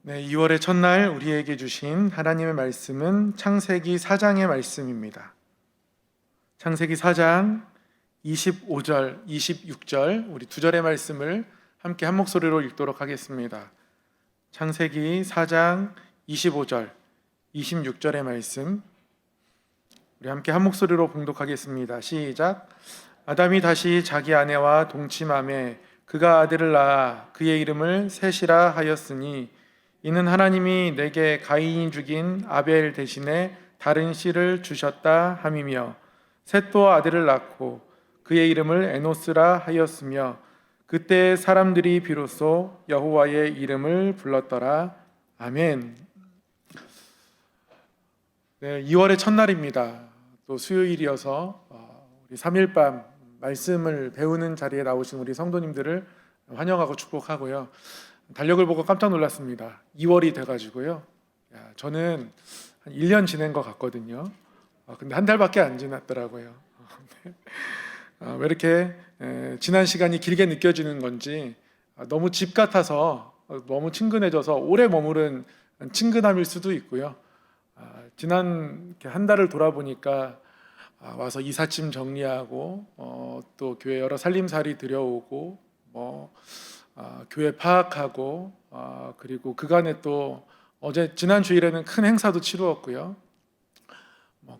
네, 2월의 첫날 우리에게 주신 하나님의 말씀은 창세기 4장의 말씀입니다. 창세기 4장 25절, 26절 우리 두 절의 말씀을 함께 한 목소리로 읽도록 하겠습니다. 창세기 4장 25절, 26절의 말씀 우리 함께 한 목소리로 봉독하겠습니다. 시작. 아담이 다시 자기 아내와 동침하매 그가 아들을 낳아 그의 이름을 셋이라 하였으니 이는 하나님이 내게 가인이 죽인 아벨 대신에 다른 씨를 주셨다 함이며 셋도 아들을 낳고 그의 이름을 에노스라 하였으며 그때 사람들이 비로소 여호와의 이름을 불렀더라. 아멘. 네, 2월의 첫날입니다. 또 수요일이어서 우리 3일밤 말씀을 배우는 자리에 나오신 우리 성도님들을 환영하고 축복하고요. 달력을 보고 깜짝 놀랐습니다. 2월이 돼가지고요. 저는 한 1년 지낸 것 같거든요. 근데 한 달밖에 안 지났더라고요. 왜 이렇게 지난 시간이 길게 느껴지는 건지 너무 집 같아서 너무 친근해져서 오래 머무른 친근함일 수도 있고요. 지난 한 달을 돌아보니까 와서 이삿짐 정리하고 또 교회 여러 살림살이 들여오고 교회 파악하고 그리고 그간에 또 지난 주일에는 큰 행사도 치루었고요.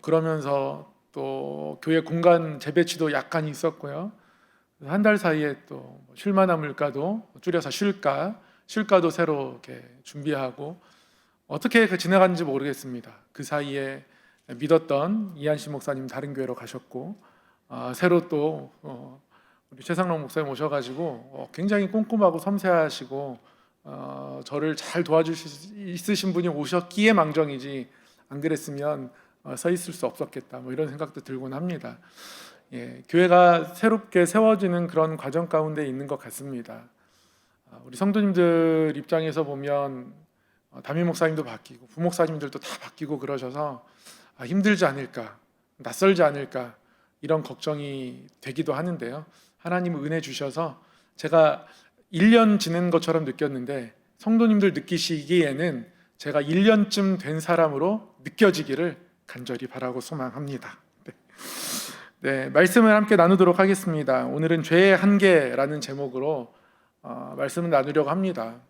그러면서 또 교회 공간 재배치도 약간 있었고요. 한 달 사이에 또 쉴만한 물가도 줄여서 쉴가도 새로 이렇게 준비하고 어떻게 지나갔는지 모르겠습니다. 그 사이에 믿었던 이한신 목사님 다른 교회로 가셨고 새로 또 우리 최상록 목사님 오셔가지고 굉장히 꼼꼼하고 섬세하시고 저를 잘 도와줄 수 있으신 분이 오셨기에 망정이지 안 그랬으면 서 있을 수 없었겠다 이런 생각도 들곤 합니다. 교회가 새롭게 세워지는 그런 과정 가운데 있는 것 같습니다. 우리 성도님들 입장에서 보면 담임 목사님도 바뀌고 부목사님들도 다 바뀌고 그러셔서 힘들지 않을까, 낯설지 않을까 이런 걱정이 되기도 하는데요. 하나님은 은혜 주셔서 제가 1년 지낸 것처럼 느꼈는데 성도님들 느끼시기에는 제가 1년쯤 된 사람으로 느껴지기를 간절히 바라고 소망합니다. 네, 말씀을 함께 나누도록 하겠습니다. 오늘은 죄의 한계라는 제목으로 말씀을 나누려고 합니다.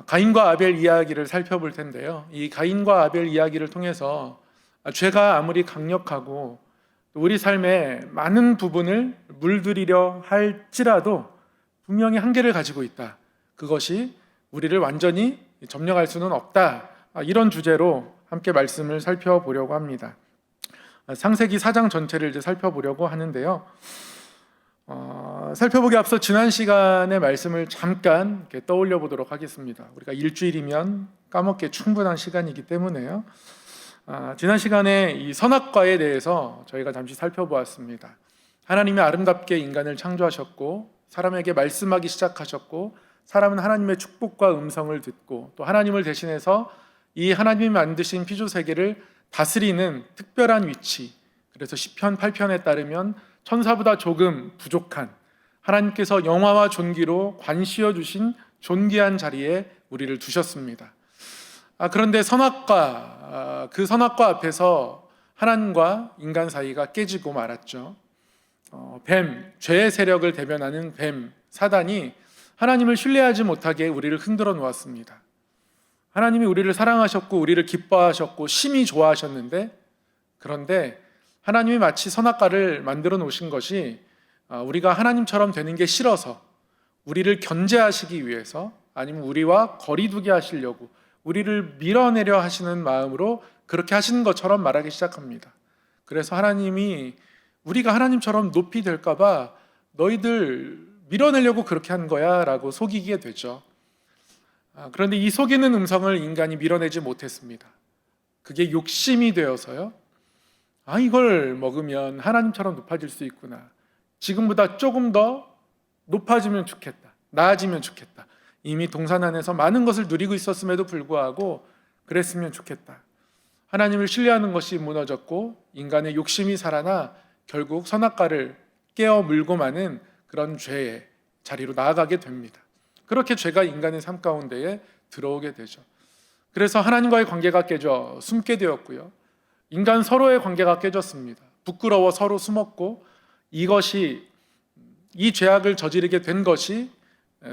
가인과 아벨 이야기를 살펴볼 텐데요. 이 가인과 아벨 이야기를 통해서 죄가 아무리 강력하고 우리 삶의 많은 부분을 물들이려 할지라도 분명히 한계를 가지고 있다. 그것이 우리를 완전히 점령할 수는 없다. 이런 주제로 함께 말씀을 살펴보려고 합니다. 창세기 4장 전체를 이제 살펴보려고 하는데요. 살펴보기 앞서 지난 시간의 말씀을 잠깐 이렇게 떠올려 보도록 하겠습니다. 우리가 일주일이면 까먹기에 충분한 시간이기 때문에요. 지난 시간에 이 선악과에 대해서 저희가 잠시 살펴보았습니다. 하나님이 아름답게 인간을 창조하셨고 사람에게 말씀하기 시작하셨고 사람은 하나님의 축복과 음성을 듣고 또 하나님을 대신해서 이 하나님이 만드신 피조 세계를 다스리는 특별한 위치, 그래서 시편 8편에 따르면 천사보다 조금 부족한 하나님께서 영화와 존귀로 관시어 주신 존귀한 자리에 우리를 두셨습니다. 그런데 그 선악과 앞에서 하나님과 인간 사이가 깨지고 말았죠. 죄의 세력을 대변하는 뱀, 사단이 하나님을 신뢰하지 못하게 우리를 흔들어 놓았습니다. 하나님이 우리를 사랑하셨고 우리를 기뻐하셨고 심히 좋아하셨는데 그런데 하나님이 마치 선악과를 만들어 놓으신 것이 우리가 하나님처럼 되는 게 싫어서 우리를 견제하시기 위해서 아니면 우리와 거리두게 하시려고 우리를 밀어내려 하시는 마음으로 그렇게 하시는 것처럼 말하기 시작합니다. 그래서 하나님이 우리가 하나님처럼 높이 될까 봐 너희들 밀어내려고 그렇게 한 거야 라고 속이게 되죠. 그런데 이 속이는 음성을 인간이 밀어내지 못했습니다. 그게 욕심이 되어서요. 이걸 먹으면 하나님처럼 높아질 수 있구나. 지금보다 조금 더 높아지면 좋겠다. 나아지면 좋겠다. 이미 동산 안에서 많은 것을 누리고 있었음에도 불구하고 그랬으면 좋겠다. 하나님을 신뢰하는 것이 무너졌고 인간의 욕심이 살아나 결국 선악과를 깨어 물고 마는 그런 죄의 자리로 나아가게 됩니다. 그렇게 죄가 인간의 삶 가운데에 들어오게 되죠. 그래서 하나님과의 관계가 깨져 숨게 되었고요. 인간 서로의 관계가 깨졌습니다. 부끄러워 서로 숨었고, 이 죄악을 저지르게 된 것이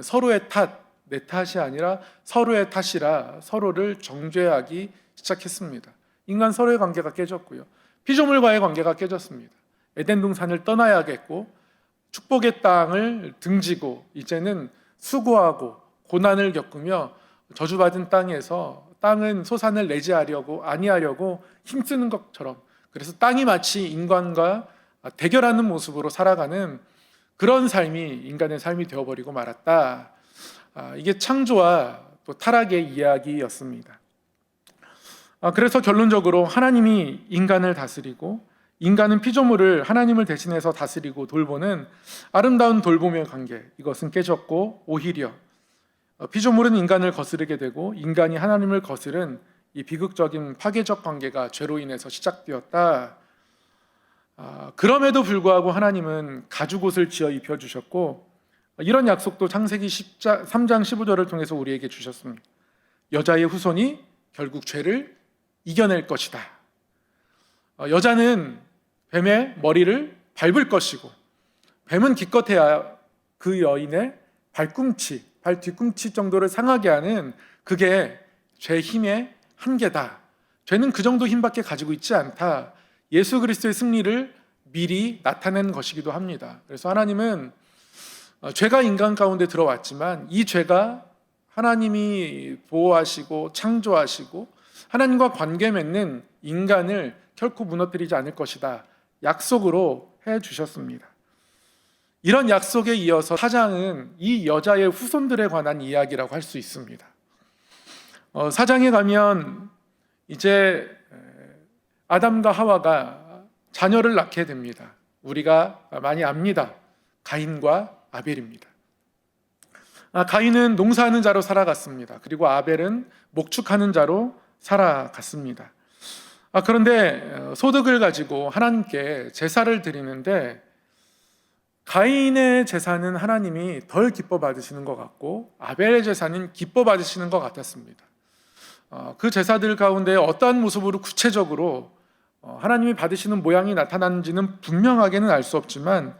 서로의 탓, 내 탓이 아니라 서로의 탓이라 서로를 정죄하기 시작했습니다. 인간 서로의 관계가 깨졌고요. 피조물과의 관계가 깨졌습니다. 에덴 동산을 떠나야겠고, 축복의 땅을 등지고 이제는 수고하고 고난을 겪으며 저주받은 땅에서 땅은 소산을 내지 아니하려고 힘쓰는 것처럼, 그래서 땅이 마치 인간과 대결하는 모습으로 살아가는 그런 삶이 인간의 삶이 되어버리고 말았다. 이게 창조와 또 타락의 이야기였습니다. 그래서 결론적으로 하나님이 인간을 다스리고, 인간은 피조물을 하나님을 대신해서 다스리고 돌보는 아름다운 돌봄의 관계, 이것은 깨졌고, 오히려 피조물은 인간을 거스르게 되고 인간이 하나님을 거스른 이 비극적인 파괴적 관계가 죄로 인해서 시작되었다. 그럼에도 불구하고 하나님은 가죽옷을 지어 입혀주셨고, 이런 약속도 창세기 3장 15절을 통해서 우리에게 주셨습니다. 여자의 후손이 결국 죄를 이겨낼 것이다. 여자는 뱀의 머리를 밟을 것이고, 뱀은 기껏해야 그 여인의 발 뒤꿈치 정도를 상하게 하는, 그게 죄 힘의 한계다. 죄는 그 정도 힘밖에 가지고 있지 않다. 예수 그리스도의 승리를 미리 나타낸 것이기도 합니다. 그래서 하나님은 죄가 인간 가운데 들어왔지만 이 죄가 하나님이 보호하시고 창조하시고 하나님과 관계 맺는 인간을 결코 무너뜨리지 않을 것이다, 약속으로 해주셨습니다. 이런 약속에 이어서 4장은 이 여자의 후손들에 관한 이야기라고 할 수 있습니다. 4장에 가면 이제 아담과 하와가 자녀를 낳게 됩니다. 우리가 많이 압니다. 가인과 아벨입니다. 가인은 농사하는 자로 살아갔습니다. 그리고 아벨은 목축하는 자로 살아갔습니다. 그런데 소득을 가지고 하나님께 제사를 드리는데, 가인의 제사는 하나님이 덜 기뻐 받으시는 것 같고 아벨의 제사는 기뻐 받으시는 것 같았습니다. 그 제사들 가운데 어떠한 모습으로 구체적으로 하나님이 받으시는 모양이 나타나는지는 분명하게는 알 수 없지만,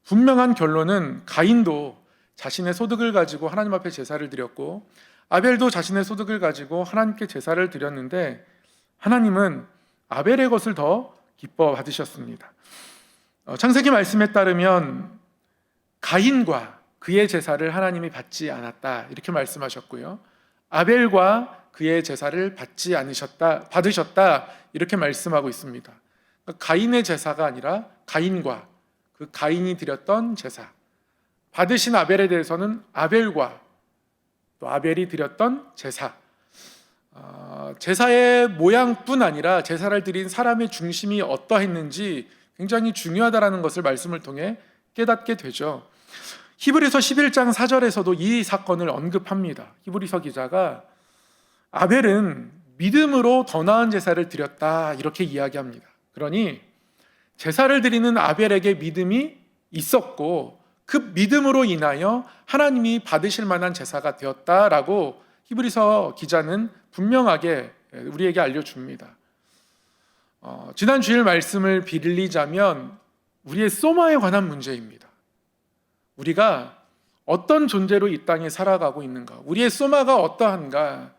분명한 결론은 가인도 자신의 소득을 가지고 하나님 앞에 제사를 드렸고 아벨도 자신의 소득을 가지고 하나님께 제사를 드렸는데, 하나님은 아벨의 것을 더 기뻐 받으셨습니다. 창세기 말씀에 따르면 가인과 그의 제사를 하나님이 받지 않았다, 이렇게 말씀하셨고요. 아벨과 그의 제사를 받으셨다, 이렇게 말씀하고 있습니다. 그러니까 가인의 제사가 아니라 가인과 그 가인이 드렸던 제사, 받으신 아벨에 대해서는 아벨과 또 아벨이 드렸던 제사, 제사의 모양뿐 아니라 제사를 드린 사람의 중심이 어떠했는지 굉장히 중요하다라는 것을 말씀을 통해 깨닫게 되죠. 히브리서 11장 4절에서도 이 사건을 언급합니다. 히브리서 기자가 아벨은 믿음으로 더 나은 제사를 드렸다, 이렇게 이야기합니다. 그러니 제사를 드리는 아벨에게 믿음이 있었고 그 믿음으로 인하여 하나님이 받으실 만한 제사가 되었다라고 히브리서 기자는 분명하게 우리에게 알려줍니다. 지난 주일 말씀을 빌리자면 우리의 소마에 관한 문제입니다. 우리가 어떤 존재로 이 땅에 살아가고 있는가, 우리의 소마가 어떠한가,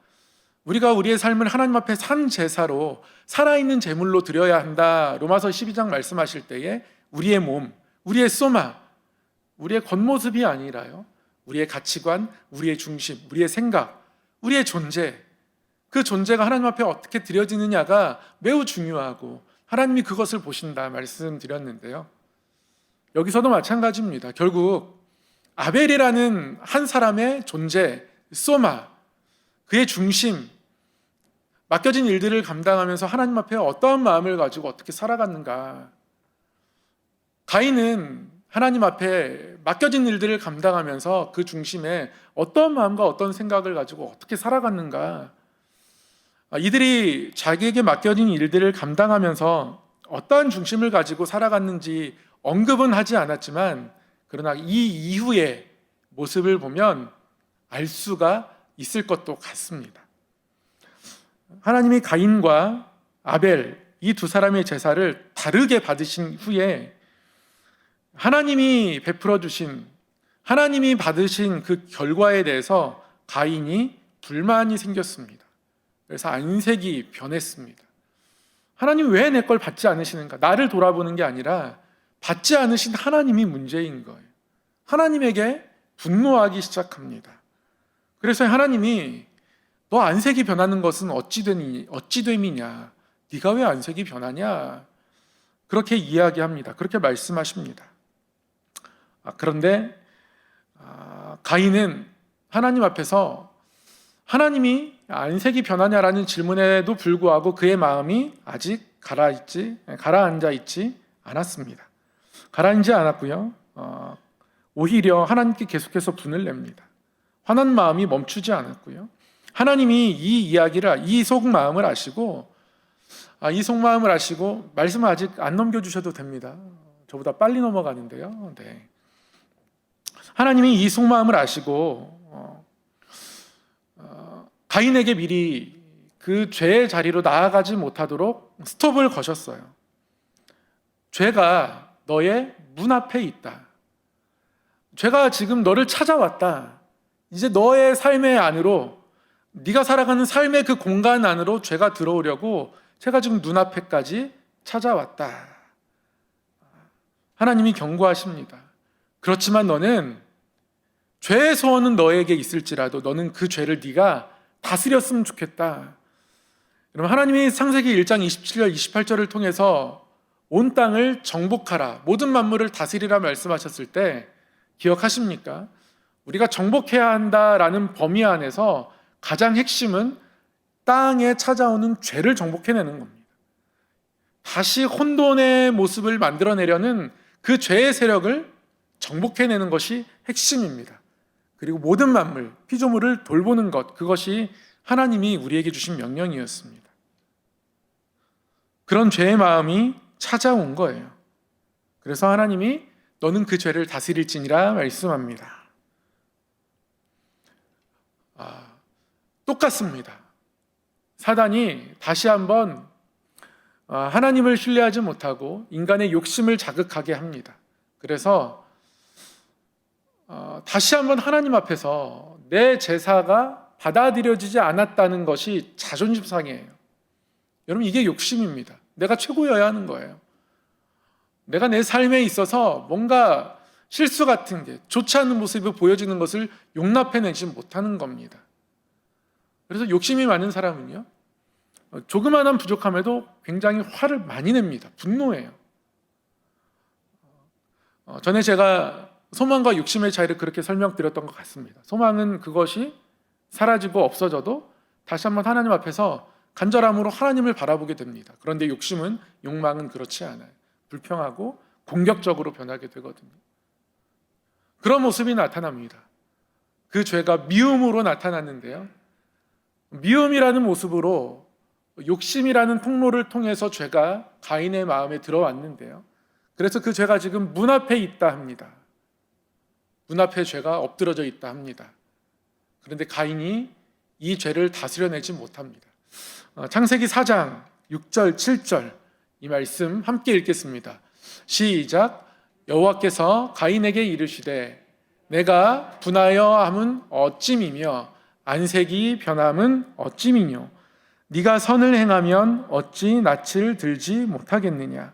우리가 우리의 삶을 하나님 앞에 산 제사로 살아있는 제물로 드려야 한다. 로마서 12장 말씀하실 때에 우리의 몸, 우리의 소마, 우리의 겉모습이 아니라요, 우리의 가치관, 우리의 중심, 우리의 생각, 우리의 존재, 그 존재가 하나님 앞에 어떻게 드려지느냐가 매우 중요하고 하나님이 그것을 보신다 말씀드렸는데요. 여기서도 마찬가지입니다. 결국 아벨이라는 한 사람의 존재, 소마, 그의 중심, 맡겨진 일들을 감당하면서 하나님 앞에 어떠한 마음을 가지고 어떻게 살아갔는가. 가인은 하나님 앞에 맡겨진 일들을 감당하면서 그 중심에 어떤 마음과 어떤 생각을 가지고 어떻게 살아갔는가. 이들이 자기에게 맡겨진 일들을 감당하면서 어떠한 중심을 가지고 살아갔는지 언급은 하지 않았지만, 그러나 이 이후의 모습을 보면 알 수가 있을 것도 같습니다. 하나님이 가인과 아벨 이 두 사람의 제사를 다르게 받으신 후에 하나님이 베풀어 주신, 하나님이 받으신 그 결과에 대해서 가인이 불만이 생겼습니다. 그래서 안색이 변했습니다. 하나님 왜 내 걸 받지 않으시는가? 나를 돌아보는 게 아니라 받지 않으신 하나님이 문제인 거예요. 하나님에게 분노하기 시작합니다. 그래서 하나님이 너 안색이 변하는 것은 어찌 됨이냐? 네가 왜 안색이 변하냐? 그렇게 이야기합니다. 그렇게 말씀하십니다. 그런데 가인은 하나님 앞에서 하나님이 안색이 변하냐라는 질문에도 불구하고 그의 마음이 아직 가라앉아 있지 않았습니다. 가라앉지 않았고요. 오히려 하나님께 계속해서 분을 냅니다. 화난 마음이 멈추지 않았고요. 하나님이 이 속마음을 아시고 말씀을 아직 안 넘겨주셔도 됩니다. 저보다 빨리 넘어가는데요. 네. 하나님이 이 속마음을 아시고 가인에게 미리 그 죄의 자리로 나아가지 못하도록 스톱을 거셨어요. 죄가 너의 문 앞에 있다. 죄가 지금 너를 찾아왔다. 이제 너의 삶의 안으로, 네가 살아가는 삶의 그 공간 안으로 죄가 들어오려고 제가 지금 눈앞에까지 찾아왔다. 하나님이 경고하십니다. 그렇지만 너는 죄의 소원은 너에게 있을지라도 너는 그 죄를 네가 다스렸으면 좋겠다. 여러분, 하나님이 창세기 1장 27절 28절을 통해서 온 땅을 정복하라, 모든 만물을 다스리라 말씀하셨을 때 기억하십니까? 우리가 정복해야 한다라는 범위 안에서 가장 핵심은 땅에 찾아오는 죄를 정복해내는 겁니다. 다시 혼돈의 모습을 만들어내려는 그 죄의 세력을 정복해내는 것이 핵심입니다. 그리고 모든 만물, 피조물을 돌보는 것, 그것이 하나님이 우리에게 주신 명령이었습니다. 그런 죄의 마음이 찾아온 거예요. 그래서 하나님이 너는 그 죄를 다스릴지니라 말씀합니다. 똑같습니다. 사단이 다시 한번 하나님을 신뢰하지 못하고 인간의 욕심을 자극하게 합니다. 그래서 다시 한번 하나님 앞에서 내 제사가 받아들여지지 않았다는 것이 자존심 상해예요. 여러분, 이게 욕심입니다. 내가 최고여야 하는 거예요. 내가 내 삶에 있어서 뭔가 실수 같은 게, 좋지 않은 모습이 보여지는 것을 용납해내지 못하는 겁니다. 그래서 욕심이 많은 사람은요, 조그마한 부족함에도 굉장히 화를 많이 냅니다. 분노해요. 전에 제가 소망과 욕심의 차이를 그렇게 설명드렸던 것 같습니다. 소망은 그것이 사라지고 없어져도 다시 한번 하나님 앞에서 간절함으로 하나님을 바라보게 됩니다. 그런데 욕망은 그렇지 않아요. 불평하고 공격적으로 변하게 되거든요. 그런 모습이 나타납니다. 그 죄가 미움으로 나타났는데요, 미움이라는 모습으로 욕심이라는 통로를 통해서 죄가 가인의 마음에 들어왔는데요, 그래서 그 죄가 지금 문 앞에 있다 합니다. 문 앞에 죄가 엎드러져 있다 합니다. 그런데 가인이 이 죄를 다스려내지 못합니다. 창세기 4장 6절 7절 이 말씀 함께 읽겠습니다. 시작. 여호와께서 가인에게 이르시되 내가 분하여 함은 어찌미며 안색이 변함은 어찌미뇨 네가 선을 행하면 어찌 낯을 들지 못하겠느냐.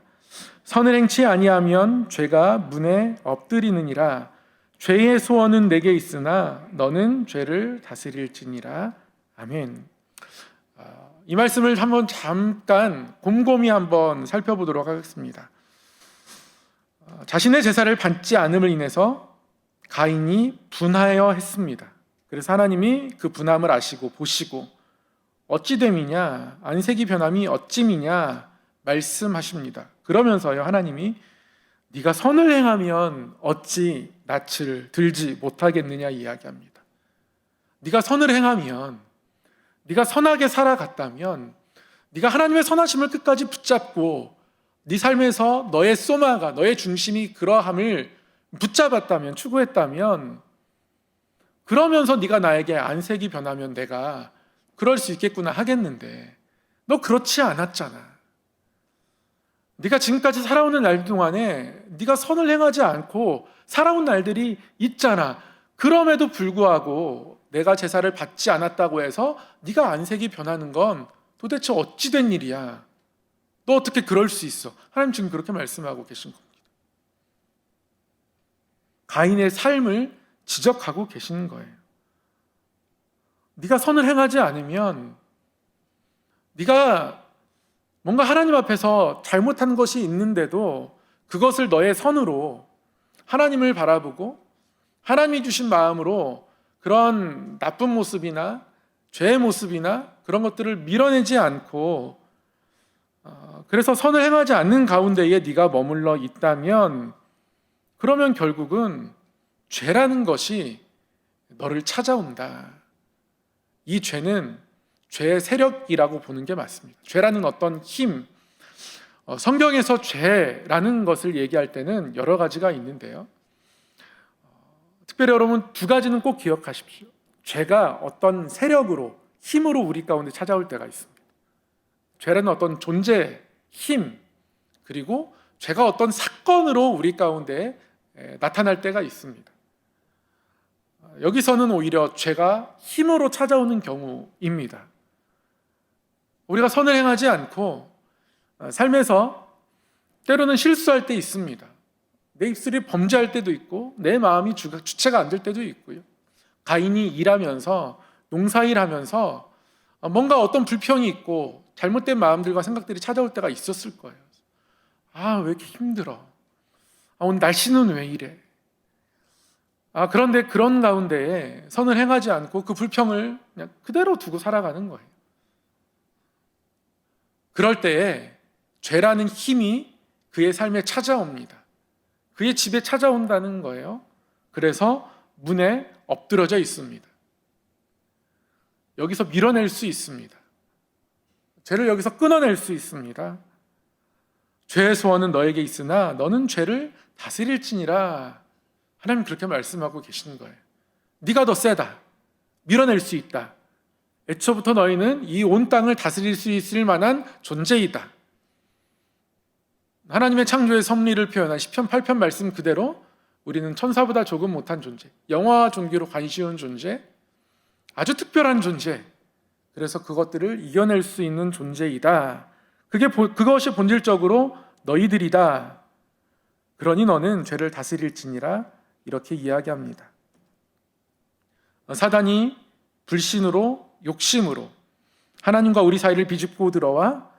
선을 행치 아니하면 죄가 문에 엎드리느니라. 죄의 소원은 내게 있으나 너는 죄를 다스릴지니라. 아멘. 이 말씀을 한번 잠깐 곰곰이 한번 살펴보도록 하겠습니다. 자신의 제사를 받지 않음을 인해서 가인이 분하여 했습니다. 그래서 하나님이 그 분함을 아시고 보시고 어찌 됨이냐, 안색이 변함이 어찌미냐 말씀하십니다. 그러면서요, 하나님이 네가 선을 행하면 어찌 낯을 들지 못하겠느냐 이야기합니다. 네가 선을 행하면, 네가 선하게 살아갔다면, 네가 하나님의 선하심을 끝까지 붙잡고 네 삶에서 너의 소마가, 너의 중심이 그러함을 붙잡았다면, 추구했다면 그러면서 네가 나에게 안색이 변하면 내가 그럴 수 있겠구나 하겠는데 너 그렇지 않았잖아. 네가 지금까지 살아오는 날 동안에 네가 선을 행하지 않고 살아온 날들이 있잖아. 그럼에도 불구하고 내가 제사를 받지 않았다고 해서 네가 안색이 변하는 건 도대체 어찌 된 일이야? 너 어떻게 그럴 수 있어? 하나님 지금 그렇게 말씀하고 계신 겁니다. 가인의 삶을 지적하고 계시는 거예요. 네가 선을 행하지 않으면 네가 뭔가 하나님 앞에서 잘못한 것이 있는데도 그것을 너의 선으로 하나님을 바라보고 하나님이 주신 마음으로 그런 나쁜 모습이나 죄의 모습이나 그런 것들을 밀어내지 않고 그래서 선을 행하지 않는 가운데에 네가 머물러 있다면 그러면 결국은 죄라는 것이 너를 찾아온다. 이 죄는 죄의 세력이라고 보는 게 맞습니다. 죄라는 어떤 힘, 성경에서 죄라는 것을 얘기할 때는 여러 가지가 있는데요. 특별히 여러분 두 가지는 꼭 기억하십시오. 죄가 어떤 세력으로, 힘으로 우리 가운데 찾아올 때가 있습니다. 죄라는 어떤 존재, 힘, 그리고 죄가 어떤 사건으로 우리 가운데 나타날 때가 있습니다. 여기서는 오히려 죄가 힘으로 찾아오는 경우입니다. 우리가 선을 행하지 않고 삶에서 때로는 실수할 때 있습니다. 내 입술이 범죄할 때도 있고 내 마음이 주체가 안 될 때도 있고요. 가인이 일하면서 농사일하면서 뭔가 어떤 불평이 있고 잘못된 마음들과 생각들이 찾아올 때가 있었을 거예요. 왜 이렇게 힘들어? 오늘 날씨는 왜 이래? 그런데 그런 가운데에 선을 행하지 않고 그 불평을 그냥 그대로 두고 살아가는 거예요. 그럴 때에 죄라는 힘이 그의 삶에 찾아옵니다. 그의 집에 찾아온다는 거예요. 그래서 문에 엎드러져 있습니다. 여기서 밀어낼 수 있습니다. 죄를 여기서 끊어낼 수 있습니다. 죄의 소원은 너에게 있으나 너는 죄를 다스릴지니라. 하나님 그렇게 말씀하고 계시는 거예요. 네가 더 세다. 밀어낼 수 있다. 애초부터 너희는 이 온 땅을 다스릴 수 있을 만한 존재이다. 하나님의 창조의 섭리를 표현한 시편 8편 말씀 그대로 우리는 천사보다 조금 못한 존재, 영화와 종교로 관시운 존재, 아주 특별한 존재, 그래서 그것들을 이겨낼 수 있는 존재이다. 그것이 본질적으로 너희들이다. 그러니 너는 죄를 다스릴지니라. 이렇게 이야기합니다. 사단이 불신으로, 욕심으로 하나님과 우리 사이를 비집고 들어와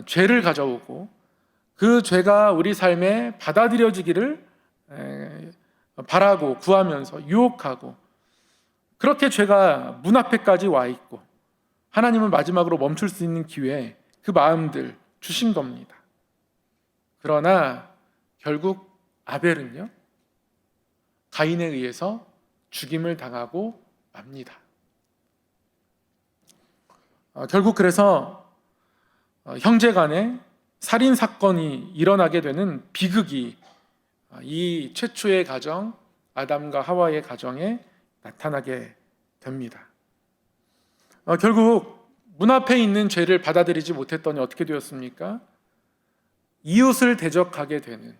죄를 가져오고 그 죄가 우리 삶에 받아들여지기를 바라고 구하면서 유혹하고 그렇게 죄가 문 앞에까지 와 있고 하나님은 마지막으로 멈출 수 있는 기회, 그 마음들 주신 겁니다. 그러나 결국 아벨은요, 가인에 의해서 죽임을 당하고 맙니다. 결국 그래서 형제 간에 살인 사건이 일어나게 되는 비극이 이 최초의 가정, 아담과 하와의 가정에 나타나게 됩니다. 결국 문 앞에 있는 죄를 받아들이지 못했더니 어떻게 되었습니까? 이웃을 대적하게 되는,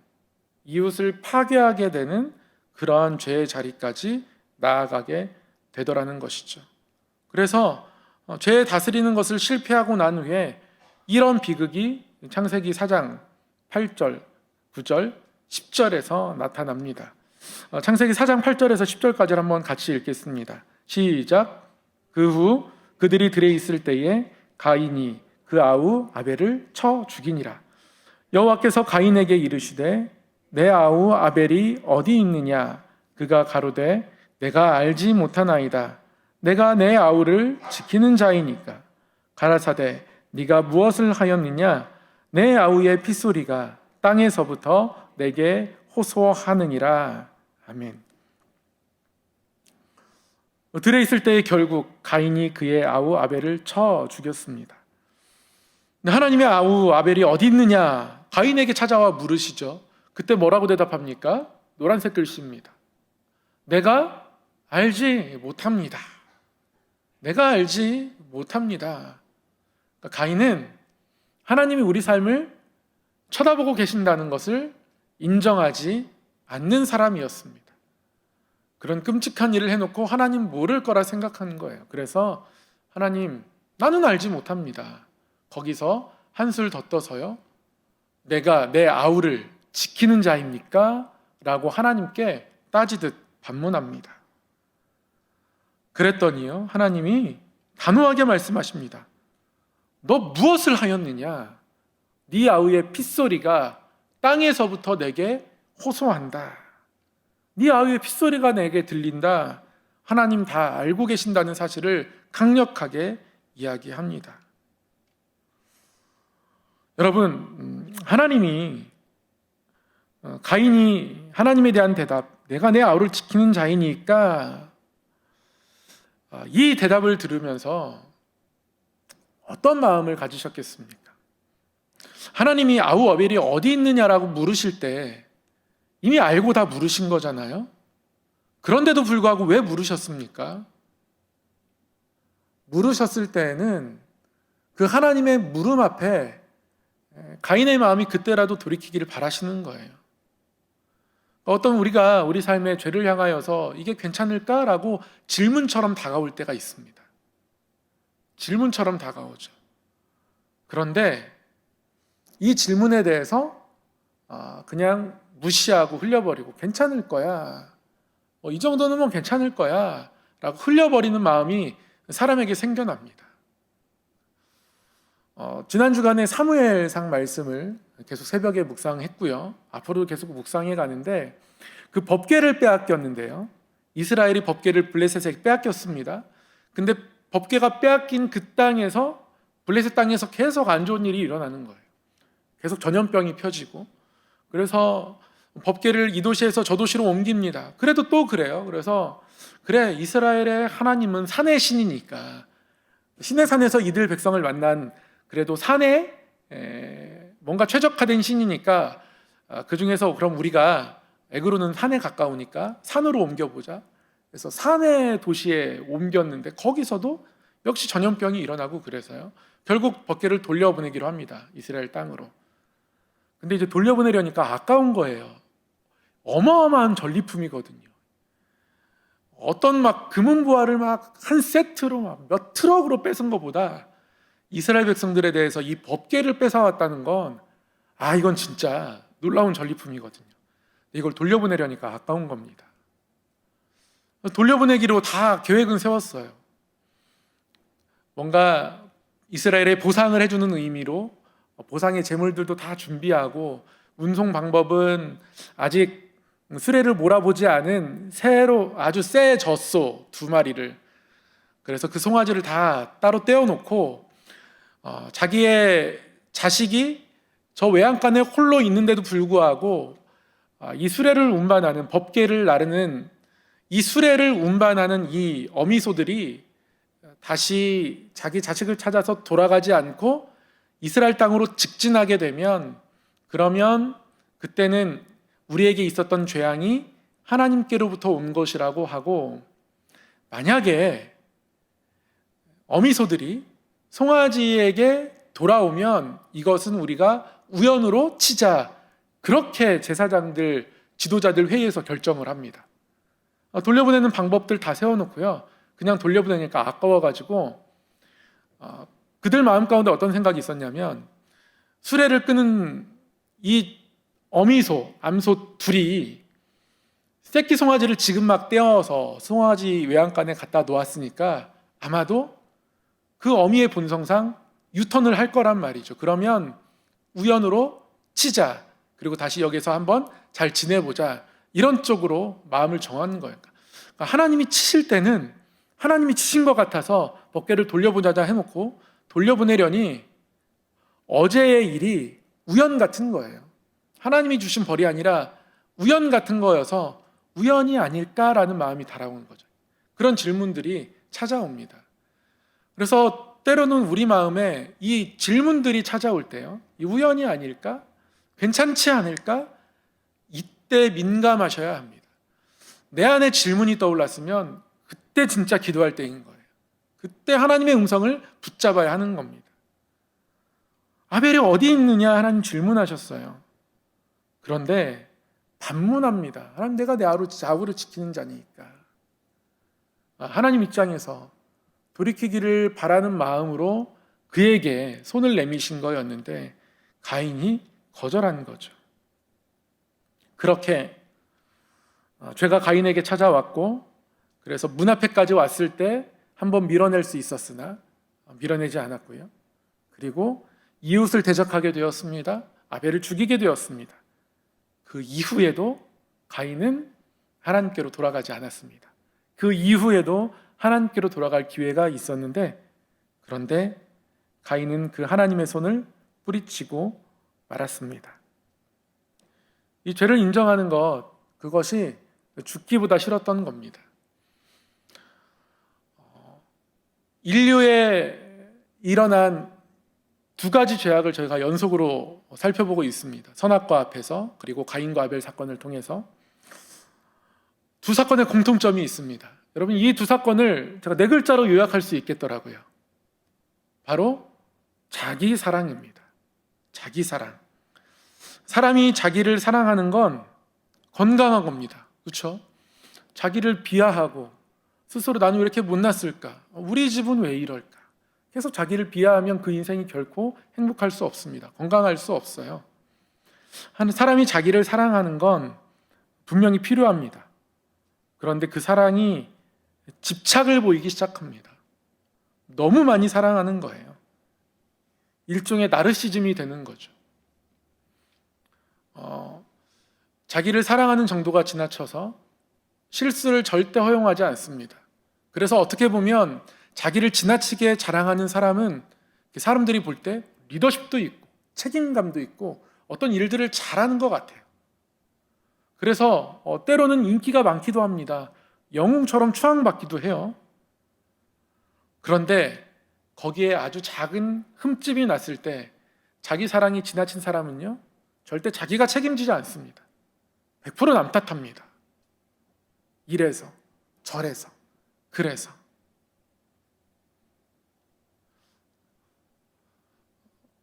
이웃을 파괴하게 되는 그러한 죄의 자리까지 나아가게 되더라는 것이죠. 그래서 죄에 다스리는 것을 실패하고 난 후에 이런 비극이 창세기 4장 8절, 9절, 10절에서 나타납니다. 창세기 4장 8절에서 10절까지 한번 같이 읽겠습니다. 시작. 그 후 그들이 들에 있을 때에 가인이 그 아우 아벨을 쳐 죽이니라. 여호와께서 가인에게 이르시되 내 아우 아벨이 어디 있느냐? 그가 가로되 내가 알지 못하나이다. 내가 내 아우를 지키는 자이니까. 가라사대 네가 무엇을 하였느냐? 내 아우의 핏소리가 땅에서부터 내게 호소하느니라. 아멘. 들에 있을 때에 결국 가인이 그의 아우 아벨을 쳐 죽였습니다. 하나님의 아우 아벨이 어디 있느냐? 가인에게 찾아와 물으시죠. 그때 뭐라고 대답합니까? 노란색 글씨입니다. 내가 알지 못합니다. 내가 알지 못합니다. 그러니까 가인은 하나님이 우리 삶을 쳐다보고 계신다는 것을 인정하지 않는 사람이었습니다. 그런 끔찍한 일을 해놓고 하나님 모를 거라 생각하는 거예요. 그래서 하나님, 나는 알지 못합니다. 거기서 한술 더 떠서요, 내가 내 아우를 지키는 자입니까? 라고 하나님께 따지듯 반문합니다. 그랬더니요, 하나님이 단호하게 말씀하십니다. 너 무엇을 하였느냐? 네 아우의 핏소리가 땅에서부터 내게 호소한다. 네 아우의 핏소리가 내게 들린다. 하나님 다 알고 계신다는 사실을 강력하게 이야기합니다. 여러분, 하나님이 가인이 하나님에 대한 대답, 내가 내 아우를 지키는 자이니까, 이 대답을 들으면서 어떤 마음을 가지셨겠습니까? 하나님이 아우 어벨이 어디 있느냐라고 물으실 때 이미 알고 다 물으신 거잖아요. 그런데도 불구하고 왜 물으셨습니까? 물으셨을 때에는 그 하나님의 물음 앞에 가인의 마음이 그때라도 돌이키기를 바라시는 거예요. 어떤 우리가 우리 삶의 죄를 향하여서 이게 괜찮을까라고 질문처럼 다가올 때가 있습니다. 질문처럼 다가오죠. 그런데 이 질문에 대해서 그냥 무시하고 흘려버리고 괜찮을 거야, 이 정도는 뭐 괜찮을 거야 라고 흘려버리는 마음이 사람에게 생겨납니다. 지난 주간에 사무엘상 말씀을 계속 새벽에 묵상했고요, 앞으로 계속 묵상해 가는데 그 법궤를 빼앗겼는데요, 이스라엘이 법궤를 블레셋에게 빼앗겼습니다. 근데 법궤가 빼앗긴 그 땅에서, 블레셋 땅에서 계속 안 좋은 일이 일어나는 거예요. 계속 전염병이 펴지고, 그래서 법궤를 이 도시에서 저 도시로 옮깁니다. 그래도 또 그래요. 그래서 그래, 이스라엘의 하나님은 산의 신이니까, 신의 산에서 이들 백성을 만난, 그래도 산에 뭔가 최적화된 신이니까 그 중에서 그럼 우리가, 에그로는 산에 가까우니까 산으로 옮겨보자. 그래서 산의 도시에 옮겼는데 거기서도 역시 전염병이 일어나고, 그래서요 결국 법궤를 돌려보내기로 합니다, 이스라엘 땅으로. 근데 이제 돌려보내려니까 아까운 거예요. 어마어마한 전리품이거든요. 어떤 막 금은보화를 막 한 세트로 막 몇 트럭으로 뺏은 것보다 이스라엘 백성들에 대해서 이 법궤를 뺏어왔다는 건, 이건 진짜 놀라운 전리품이거든요. 이걸 돌려보내려니까 아까운 겁니다. 돌려보내기로 다 계획은 세웠어요. 뭔가 이스라엘에 보상을 해주는 의미로 보상의 제물들도 다 준비하고, 운송 방법은 아직 수레를 몰아보지 않은 새로 아주 새 젖소 2마리를, 그래서 그 송아지를 다 따로 떼어놓고, 자기의 자식이 저 외양간에 홀로 있는데도 불구하고 이 수레를 운반하는, 법궤를 나르는 이 수레를 운반하는 이 어미소들이 다시 자기 자식을 찾아서 돌아가지 않고 이스라엘 땅으로 직진하게 되면, 그러면 그때는 우리에게 있었던 죄악이 하나님께로부터 온 것이라고 하고, 만약에 어미소들이 송아지에게 돌아오면 이것은 우리가 우연으로 치자, 그렇게 제사장들, 지도자들 회의에서 결정을 합니다. 돌려보내는 방법들 다 세워놓고요, 그냥 돌려보내니까 아까워가지고 그들 마음 가운데 어떤 생각이 있었냐면, 수레를 끄는 이 어미소, 암소 둘이 새끼 송아지를 지금 막 떼어서 송아지 외양간에 갖다 놓았으니까 아마도 그 어미의 본성상 유턴을 할 거란 말이죠. 그러면 우연으로 치자, 그리고 다시 여기서 한번 잘 지내보자, 이런 쪽으로 마음을 정하는 거예요. 그러니까 하나님이 치실 때는 하나님이 치신 것 같아서 법궤를 돌려보자 해놓고 돌려보내려니 어제의 일이 우연 같은 거예요. 하나님이 주신 벌이 아니라 우연 같은 거여서 우연이 아닐까라는 마음이 달아오는 거죠. 그런 질문들이 찾아옵니다. 그래서 때로는 우리 마음에 이 질문들이 찾아올 때요, 이 우연이 아닐까? 괜찮지 않을까? 이때 민감하셔야 합니다. 내 안에 질문이 떠올랐으면 그때 진짜 기도할 때인 거예요. 그때 하나님의 음성을 붙잡아야 하는 겁니다. 아벨이 어디 있느냐 하나님 질문하셨어요. 그런데 반문합니다. 하나님, 내가 내 아우를 지키는 자니까. 하나님 입장에서 돌이키기를 바라는 마음으로 그에게 손을 내미신 거였는데 가인이 거절한 거죠. 그렇게 죄가 가인에게 찾아왔고, 그래서 문 앞에까지 왔을 때 한번 밀어낼 수 있었으나 밀어내지 않았고요. 그리고 이웃을 대적하게 되었습니다. 아벨을 죽이게 되었습니다. 그 이후에도 가인은 하나님께로 돌아가지 않았습니다. 그 이후에도 하나님께로 돌아갈 기회가 있었는데, 그런데 가인은 그 하나님의 손을 뿌리치고 말았습니다. 이 죄를 인정하는 것, 그것이 죽기보다 싫었던 겁니다. 인류에 일어난 두 가지 죄악을 저희가 연속으로 살펴보고 있습니다. 선악과 앞에서, 그리고 가인과 아벨 사건을 통해서 두 사건의 공통점이 있습니다. 여러분, 이 두 사건을 제가 4글자로 요약할 수 있겠더라고요. 바로 자기 사랑입니다. 자기 사랑. 사람이 자기를 사랑하는 건 건강한 겁니다. 그렇죠? 자기를 비하하고 스스로 나는 왜 이렇게 못났을까? 우리 집은 왜 이럴까? 계속 자기를 비하하면 그 인생이 결코 행복할 수 없습니다. 건강할 수 없어요. 사람이 자기를 사랑하는 건 분명히 필요합니다. 그런데 그 사랑이 집착을 보이기 시작합니다. 너무 많이 사랑하는 거예요. 일종의 나르시즘이 되는 거죠. 자기를 사랑하는 정도가 지나쳐서 실수를 절대 허용하지 않습니다. 그래서 어떻게 보면 자기를 지나치게 자랑하는 사람은 사람들이 볼 때 리더십도 있고 책임감도 있고 어떤 일들을 잘하는 것 같아요. 그래서 때로는 인기가 많기도 합니다. 영웅처럼 추앙받기도 해요. 그런데 거기에 아주 작은 흠집이 났을 때 자기 사랑이 지나친 사람은요, 절대 자기가 책임지지 않습니다. 100% 남 탓합니다. 이래서 저래서 그래서.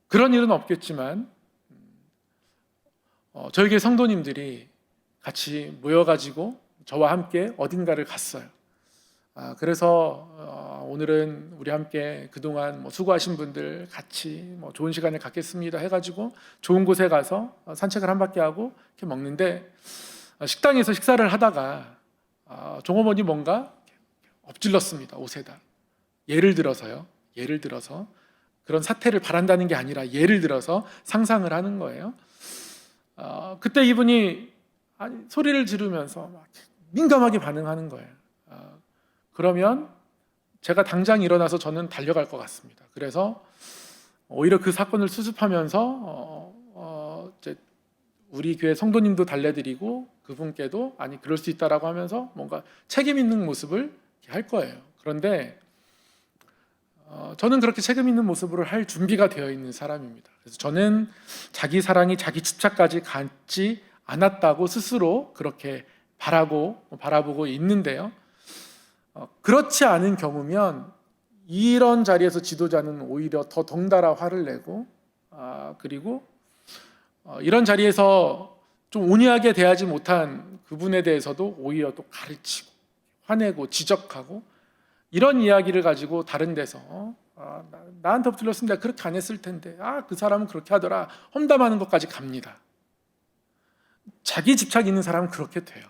그런 일은 없겠지만 저희 교회 성도님들이 같이 모여가지고 저와 함께 어딘가를 갔어요. 그래서 오늘은 우리 함께 그동안 수고하신 분들 같이 좋은 시간을 갖겠습니다 해가지고 좋은 곳에 가서 산책을 한 바퀴 하고 이렇게 먹는데, 식당에서 식사를 하다가 종업원이 뭔가 엎질렀습니다. 옷에다. 예를 들어서 그런 사태를 바란다는 게 아니라 예를 들어서 상상을 하는 거예요. 그때 이분이 소리를 지르면서 막 민감하게 반응하는 거예요. 그러면 제가 당장 일어나서 저는 달려갈 것 같습니다. 그래서 오히려 그 사건을 수습하면서 이제 우리 교회 성도님도 달래드리고 그분께도 아니 그럴 수 있다라고 하면서 뭔가 책임 있는 모습을 할 거예요. 그런데 저는 그렇게 책임 있는 모습으로 할 준비가 되어 있는 사람입니다. 그래서 저는 자기 사랑이 자기 집착까지 갖지 않았다고 스스로 그렇게 바라보고 있는데요. 그렇지 않은 경우면 이런 자리에서 지도자는 오히려 더 덩달아 화를 내고, 그리고 이런 자리에서 좀 온유하게 대하지 못한 그분에 대해서도 오히려 또 가르치고 화내고 지적하고, 이런 이야기를 가지고 다른 데서 나한테 엎질렀으면 내가 그렇게 안 했을 텐데, 그 사람은 그렇게 하더라, 험담하는 것까지 갑니다. 자기 집착 있는 사람은 그렇게 돼요.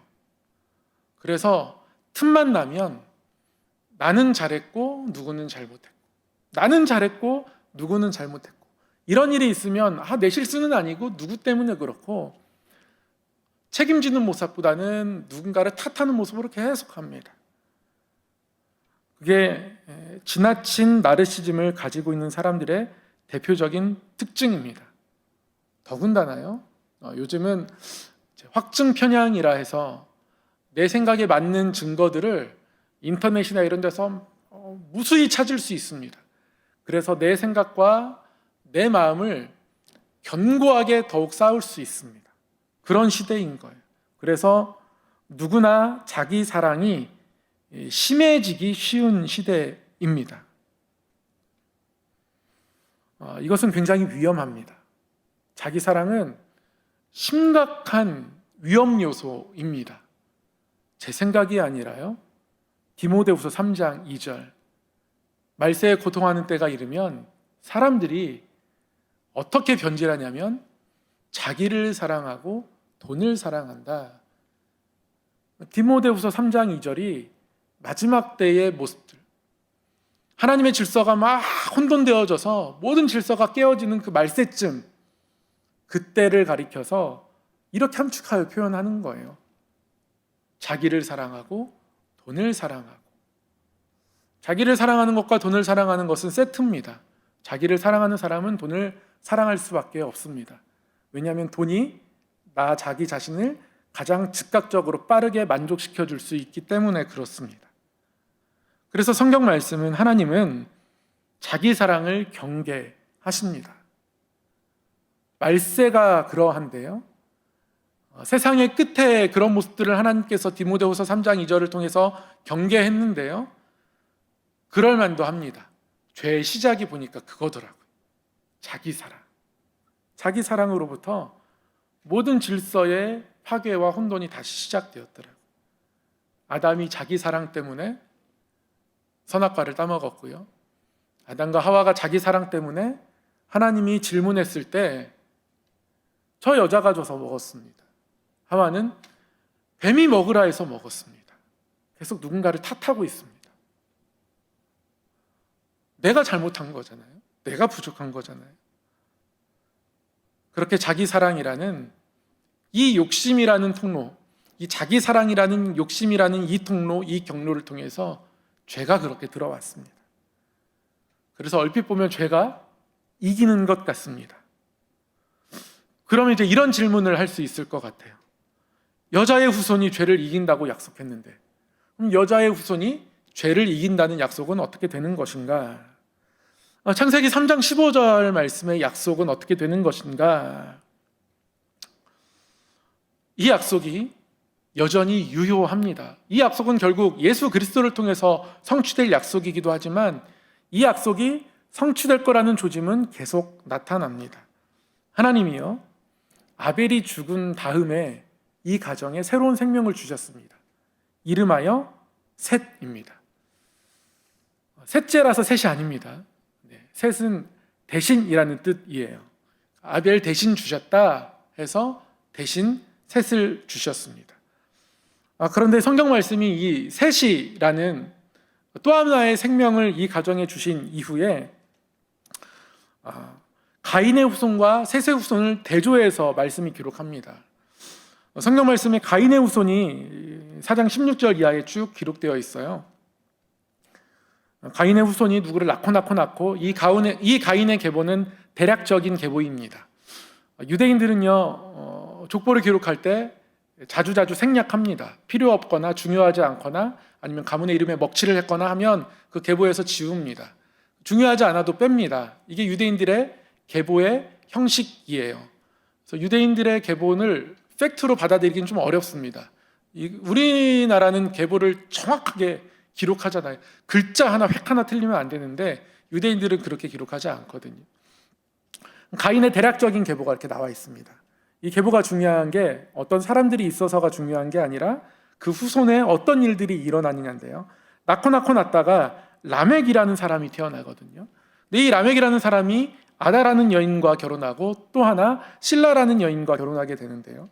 그래서 틈만 나면 나는 잘했고 누구는 잘못했고, 나는 잘했고 누구는 잘못했고, 이런 일이 있으면 내 실수는 아니고 누구 때문에 그렇고, 책임지는 모습보다는 누군가를 탓하는 모습으로 계속합니다. 그게 지나친 나르시즘을 가지고 있는 사람들의 대표적인 특징입니다. 더군다나요, 요즘은 확증 편향이라 해서 내 생각에 맞는 증거들을 인터넷이나 이런 데서 무수히 찾을 수 있습니다. 그래서 내 생각과 내 마음을 견고하게 더욱 쌓을 수 있습니다. 그런 시대인 거예요. 그래서 누구나 자기 사랑이 심해지기 쉬운 시대입니다. 이것은 굉장히 위험합니다. 자기 사랑은 심각한 위험 요소입니다. 제 생각이 아니라요. 디모데후서 3장 2절 말세에 고통하는 때가 이르면 사람들이 어떻게 변질하냐면 자기를 사랑하고 돈을 사랑한다. 디모데후서 3장 2절이 마지막 때의 모습들, 하나님의 질서가 막 혼돈되어져서 모든 질서가 깨어지는 그 말세쯤, 그때를 가리켜서 이렇게 함축하여 표현하는 거예요. 자기를 사랑하고 돈을 사랑하고. 자기를 사랑하는 것과 돈을 사랑하는 것은 세트입니다. 자기를 사랑하는 사람은 돈을 사랑할 수밖에 없습니다. 왜냐하면 돈이 나 자기 자신을 가장 즉각적으로 빠르게 만족시켜 줄 수 있기 때문에 그렇습니다. 그래서 성경 말씀은 하나님은 자기 사랑을 경계하십니다. 말세가 그러한데요. 세상의 끝에 그런 모습들을 하나님께서 디모데후서 3장 2절을 통해서 경계했는데요. 그럴 만도 합니다. 죄의 시작이 보니까 그거더라고요. 자기 사랑. 자기 사랑으로부터 모든 질서의 파괴와 혼돈이 다시 시작되었더라고요. 아담이 자기 사랑 때문에 선악과를 따먹었고요. 아담과 하와가 자기 사랑 때문에 하나님이 질문했을 때 저 여자가 줘서 먹었습니다. 하와는 뱀이 먹으라 해서 먹었습니다. 계속 누군가를 탓하고 있습니다. 내가 잘못한 거잖아요. 내가 부족한 거잖아요. 그렇게 자기 사랑이라는 이 욕심이라는 통로, 이 자기 사랑이라는 욕심이라는 이 통로, 이 경로를 통해서 죄가 그렇게 들어왔습니다. 그래서 얼핏 보면 죄가 이기는 것 같습니다. 그러면 이제 이런 질문을 할 수 있을 것 같아요. 여자의 후손이 죄를 이긴다고 약속했는데 그럼 여자의 후손이 죄를 이긴다는 약속은 어떻게 되는 것인가? 창세기 3장 15절 말씀의 약속은 어떻게 되는 것인가? 이 약속이 여전히 유효합니다. 이 약속은 결국 예수 그리스도를 통해서 성취될 약속이기도 하지만 이 약속이 성취될 거라는 조짐은 계속 나타납니다. 하나님이요, 아벨이 죽은 다음에 이 가정에 새로운 생명을 주셨습니다. 이름하여 셋입니다. 셋째라서 셋이 아닙니다. 셋은 대신이라는 뜻이에요. 아벨 대신 주셨다 해서 대신 셋을 주셨습니다. 그런데 성경 말씀이 이 셋이라는 또 하나의 생명을 이 가정에 주신 이후에 가인의 후손과 셋의 후손을 대조해서 말씀이 기록합니다. 성경 말씀에 가인의 후손이 4장 16절 이하에 쭉 기록되어 있어요. 가인의 후손이 누구를 낳고 이 가인의 계보는 대략적인 계보입니다. 유대인들은요, 족보를 기록할 때 자주자주 생략합니다. 필요 없거나 중요하지 않거나 아니면 가문의 이름에 먹칠을 했거나 하면 그 계보에서 지웁니다. 중요하지 않아도 뺍니다. 이게 유대인들의 계보의 형식이에요. 그래서 유대인들의 계보를 팩트로 받아들이기는 좀 어렵습니다. 우리나라는 계보를 정확하게 기록하잖아요. 글자 하나, 획 하나 틀리면 안 되는데 유대인들은 그렇게 기록하지 않거든요. 가인의 대략적인 계보가 이렇게 나와 있습니다. 이 계보가 중요한 게 어떤 사람들이 있어서가 중요한 게 아니라 그 후손에 어떤 일들이 일어나느냐인데요. 낳다가 라멕이라는 사람이 태어나거든요. 근데 이 라멕이라는 사람이 아다라는 여인과 결혼하고 또 하나 실라라는 여인과 결혼하게 되는데요.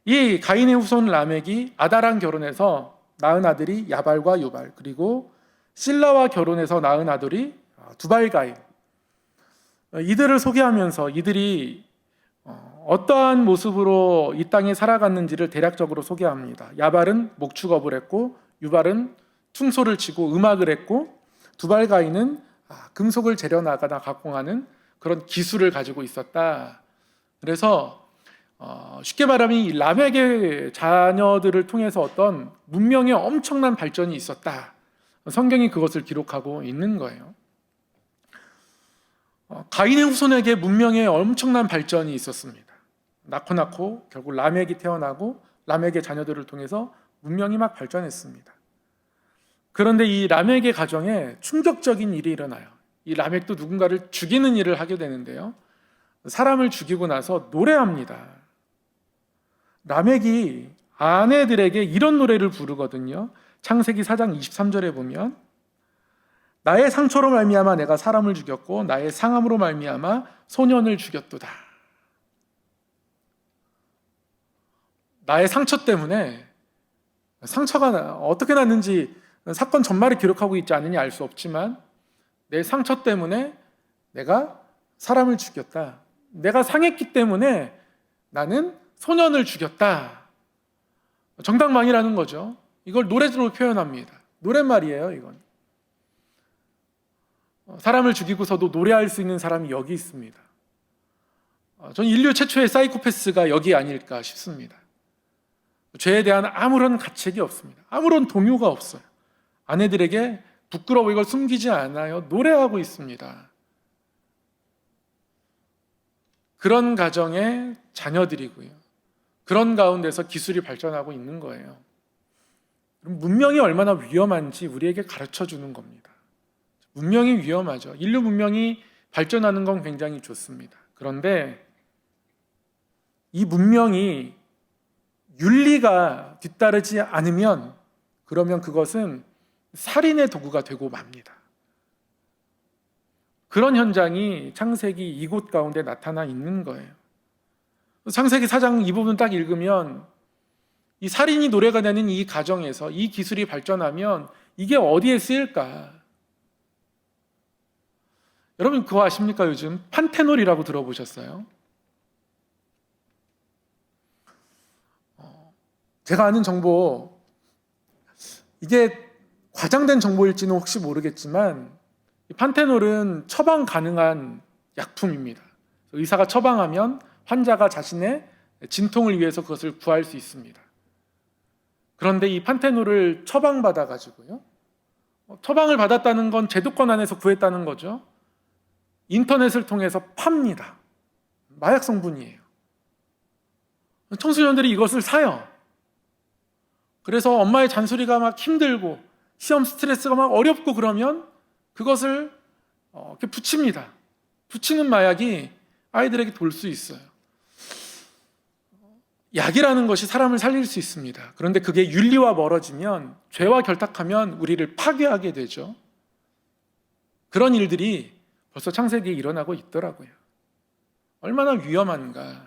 이 가인의 후손 라멕이 아다랑 결혼해서 낳은 아들이 야발과 유발, 그리고 실라와 결혼해서 낳은 아들이 두발가인. 이들을 소개하면서 이들이 어떠한 모습으로 이 땅에 살아갔는지를 대략적으로 소개합니다. 야발은 목축업을 했고 유발은 퉁소를 치고 음악을 했고 두발가인은 금속을 재려나가다 가공하는 그런 기술을 가지고 있었다. 그래서 쉽게 말하면 이 라멕의 자녀들을 통해서 어떤 문명의 엄청난 발전이 있었다. 성경이 그것을 기록하고 있는 거예요. 가인의 후손에게 문명의 엄청난 발전이 있었습니다. 낳고 결국 라멕이 태어나고 라멕의 자녀들을 통해서 문명이 막 발전했습니다. 그런데 이 라멕의 가정에 충격적인 일이 일어나요. 이 라멕도 누군가를 죽이는 일을 하게 되는데요. 사람을 죽이고 나서 노래합니다. 라멕이 아내들에게 이런 노래를 부르거든요. 창세기 4장 23절에 보면 나의 상처로 말미암아 내가 사람을 죽였고 나의 상함으로 말미암아 소년을 죽였도다. 나의 상처 때문에, 상처가 어떻게 났는지 사건 전말을 기록하고 있지 않으니 알 수 없지만 내 상처 때문에 내가 사람을 죽였다. 내가 상했기 때문에 나는 소년을 죽였다. 정당방위라는 거죠. 이걸 노래로 표현합니다. 노랫말이에요, 이건. 사람을 죽이고서도 노래할 수 있는 사람이 여기 있습니다. 전 인류 최초의 사이코패스가 여기 아닐까 싶습니다. 죄에 대한 아무런 가책이 없습니다. 아무런 동요가 없어요. 아내들에게 부끄러워 이걸 숨기지 않아요. 노래하고 있습니다. 그런 가정의 자녀들이고요. 그런 가운데서 기술이 발전하고 있는 거예요. 문명이 얼마나 위험한지 우리에게 가르쳐 주는 겁니다. 문명이 위험하죠. 인류 문명이 발전하는 건 굉장히 좋습니다. 그런데 이 문명이 윤리가 뒤따르지 않으면 그러면 그것은 살인의 도구가 되고 맙니다. 그런 현장이 창세기 이곳 가운데 나타나 있는 거예요. 창세기 4장 이 부분 딱 읽으면 이 살인이 노래가 되는 이 가정에서 이 기술이 발전하면 이게 어디에 쓰일까? 여러분 그거 아십니까? 요즘 판테놀이라고 들어보셨어요? 제가 아는 정보, 이게 과장된 정보일지는 혹시 모르겠지만 판테놀은 처방 가능한 약품입니다. 의사가 처방하면 환자가 자신의 진통을 위해서 그것을 구할 수 있습니다. 그런데 이 판테놀을 처방받아가지고요, 처방을 받았다는 건 제도권 안에서 구했다는 거죠. 인터넷을 통해서 팝니다. 마약 성분이에요. 청소년들이 이것을 사요. 그래서 엄마의 잔소리가 막 힘들고 시험 스트레스가 막 어렵고 그러면 그것을 이렇게 붙입니다. 붙이는 마약이 아이들에게 돌 수 있어요. 약이라는 것이 사람을 살릴 수 있습니다. 그런데 그게 윤리와 멀어지면, 죄와 결탁하면 우리를 파괴하게 되죠. 그런 일들이 벌써 창세기에 일어나고 있더라고요. 얼마나 위험한가.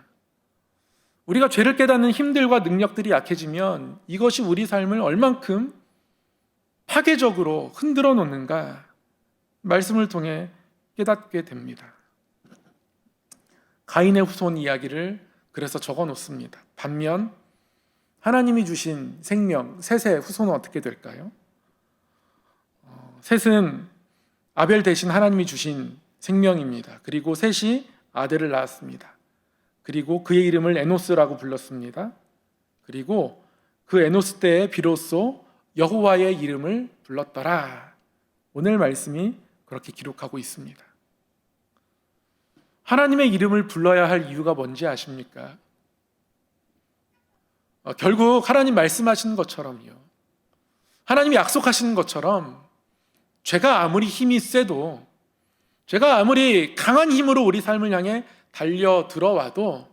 우리가 죄를 깨닫는 힘들과 능력들이 약해지면 이것이 우리 삶을 얼만큼 파괴적으로 흔들어 놓는가 말씀을 통해 깨닫게 됩니다. 가인의 후손 이야기를 그래서 적어 놓습니다. 반면 하나님이 주신 생명, 셋의 후손은 어떻게 될까요? 셋은 아벨 대신 하나님이 주신 생명입니다. 그리고 셋이 아들을 낳았습니다. 그리고 그의 이름을 에노스라고 불렀습니다. 그리고 그 에노스 때에 비로소 여호와의 이름을 불렀더라. 오늘 말씀이 그렇게 기록하고 있습니다. 하나님의 이름을 불러야 할 이유가 뭔지 아십니까? 결국 하나님 말씀하시는 것처럼요, 하나님이 약속하시는 것처럼 죄가 아무리 힘이 세도, 죄가 아무리 강한 힘으로 우리 삶을 향해 달려 들어와도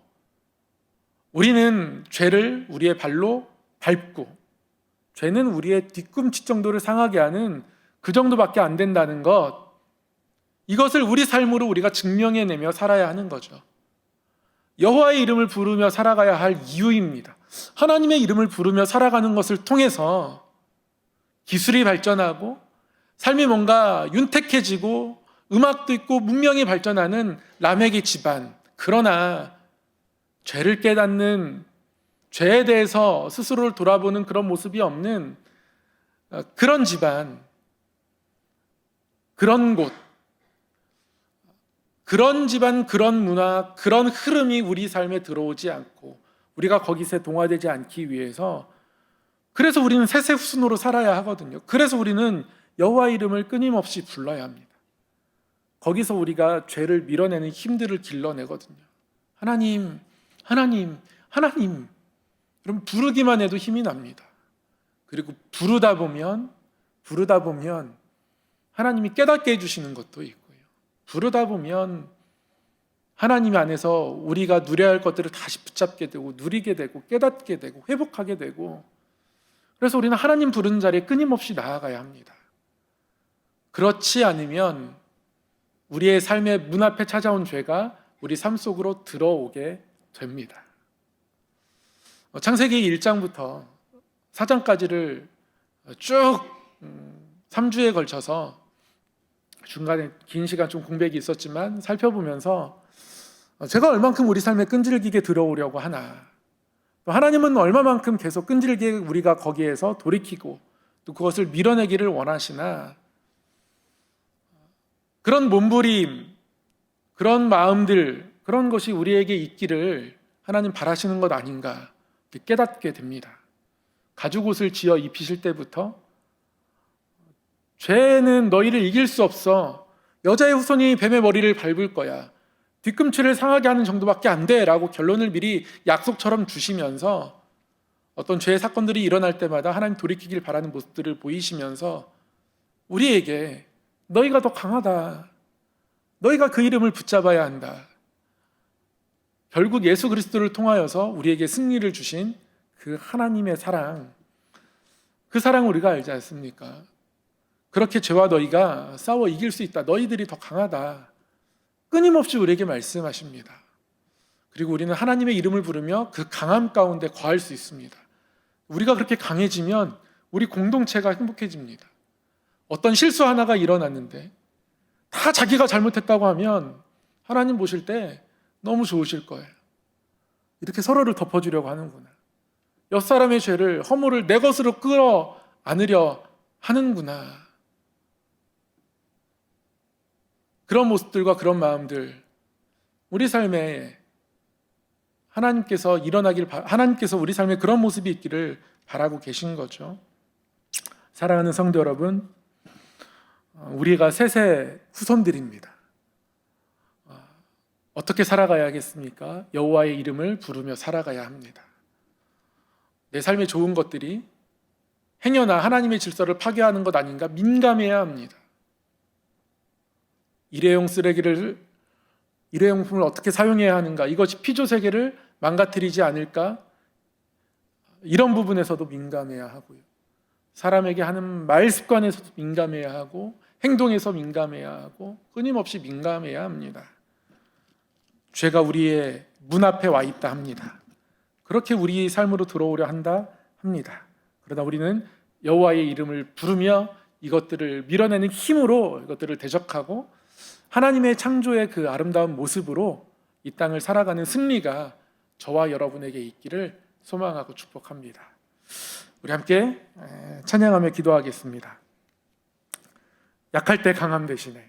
우리는 죄를 우리의 발로 밟고, 죄는 우리의 뒤꿈치 정도를 상하게 하는 그 정도밖에 안 된다는 것, 이것을 우리 삶으로 우리가 증명해내며 살아야 하는 거죠. 여호와의 이름을 부르며 살아가야 할 이유입니다. 하나님의 이름을 부르며 살아가는 것을 통해서 기술이 발전하고 삶이 뭔가 윤택해지고 음악도 있고 문명이 발전하는 라멕의 집안, 그러나 죄를 깨닫는, 죄에 대해서 스스로를 돌아보는 그런 모습이 없는 그런 집안, 그런 곳, 그런 집안, 그런 문화, 그런 흐름이 우리 삶에 들어오지 않고 우리가 거기서 동화되지 않기 위해서, 그래서 우리는 셋의 후손으로 살아야 하거든요. 그래서 우리는 여호와 이름을 끊임없이 불러야 합니다. 거기서 우리가 죄를 밀어내는 힘들을 길러내거든요. 하나님, 하나님, 하나님. 그럼 부르기만 해도 힘이 납니다. 그리고 부르다 보면 하나님이 깨닫게 해주시는 것도 있고요. 부르다 보면 하나님 안에서 우리가 누려야 할 것들을 다시 붙잡게 되고 누리게 되고 깨닫게 되고 회복하게 되고, 그래서 우리는 하나님 부르는 자리에 끊임없이 나아가야 합니다. 그렇지 않으면 우리의 삶의 문 앞에 찾아온 죄가 우리 삶 속으로 들어오게 됩니다. 창세기 1장부터 4장까지를 쭉 3주에 걸쳐서 중간에 긴 시간 좀 공백이 있었지만 살펴보면서 제가 얼만큼 우리 삶에 끈질기게 들어오려고 하나, 또 하나님은 얼마만큼 계속 끈질기게 우리가 거기에서 돌이키고 또 그것을 밀어내기를 원하시나, 그런 몸부림, 그런 마음들, 그런 것이 우리에게 있기를 하나님 바라시는 것 아닌가 깨닫게 됩니다. 가죽옷을 지어 입히실 때부터 죄는 너희를 이길 수 없어, 여자의 후손이 뱀의 머리를 밟을 거야, 뒤꿈치를 상하게 하는 정도밖에 안 돼 라고 결론을 미리 약속처럼 주시면서 어떤 죄의 사건들이 일어날 때마다 하나님 돌이키길 바라는 모습들을 보이시면서 우리에게 너희가 더 강하다, 너희가 그 이름을 붙잡아야 한다, 결국 예수 그리스도를 통하여서 우리에게 승리를 주신 그 하나님의 사랑, 그 사랑을 우리가 알지 않습니까? 그렇게 죄와 너희가 싸워 이길 수 있다, 너희들이 더 강하다, 끊임없이 우리에게 말씀하십니다. 그리고 우리는 하나님의 이름을 부르며 그 강함 가운데 거할 수 있습니다. 우리가 그렇게 강해지면 우리 공동체가 행복해집니다. 어떤 실수 하나가 일어났는데 다 자기가 잘못했다고 하면 하나님 보실 때 너무 좋으실 거예요. 이렇게 서로를 덮어주려고 하는구나, 옆사람의 죄를, 허물을 내 것으로 끌어 안으려 하는구나, 그런 모습들과 그런 마음들, 우리 삶에 하나님께서 하나님께서 우리 삶에 그런 모습이 있기를 바라고 계신 거죠. 사랑하는 성도 여러분, 우리가 셋의 후손들입니다. 어떻게 살아가야겠습니까? 여호와의 이름을 부르며 살아가야 합니다. 내 삶에 좋은 것들이 행여나 하나님의 질서를 파괴하는 것 아닌가 민감해야 합니다. 일회용품을 어떻게 사용해야 하는가, 이것이 피조 세계를 망가뜨리지 않을까, 이런 부분에서도 민감해야 하고요. 사람에게 하는 말 습관에서도 민감해야 하고, 행동에서 민감해야 하고, 끊임없이 민감해야 합니다. 죄가 우리의 문 앞에 와 있다 합니다. 그렇게 우리 삶으로 들어오려 한다 합니다. 그러다 우리는 여호와의 이름을 부르며 이것들을 밀어내는 힘으로 이것들을 대적하고 하나님의 창조의 그 아름다운 모습으로 이 땅을 살아가는 승리가 저와 여러분에게 있기를 소망하고 축복합니다. 우리 함께 찬양하며 기도하겠습니다. 약할 때 강함 대신에.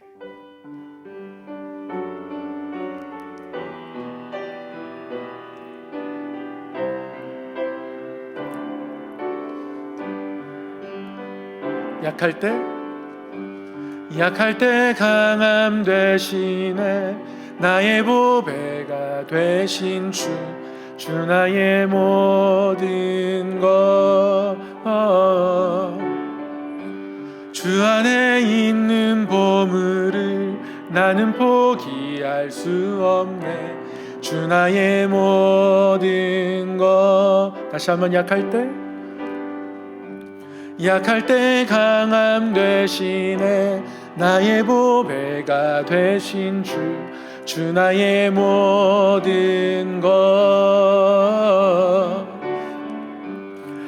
약할 때 강함 대신에 나의 보배가 되신 주 나의 모든 것, 주 안에 있는 보물을 나는 포기할 수 없네. 주 나의 모든 것. 다시 한번 약할 때 강함 대신에 나의 보배가 되신 주 나의 모든 것,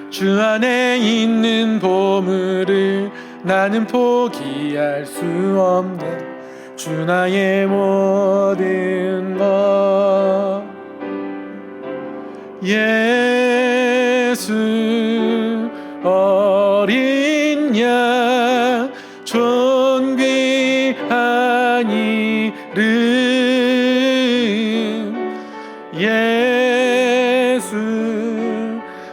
주 안에 있는 보물을 나는 포기할 수 없네. 주 나의 모든 것, 예수 어린 양 존귀한 이름, 예수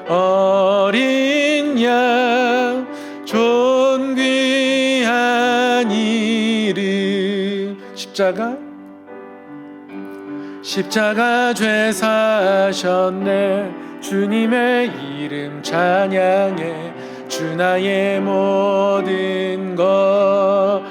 어린 양 존귀한 이름. 십자가 죄 사셨네. 주님의 이름 찬양해. 주 나의 모든 것.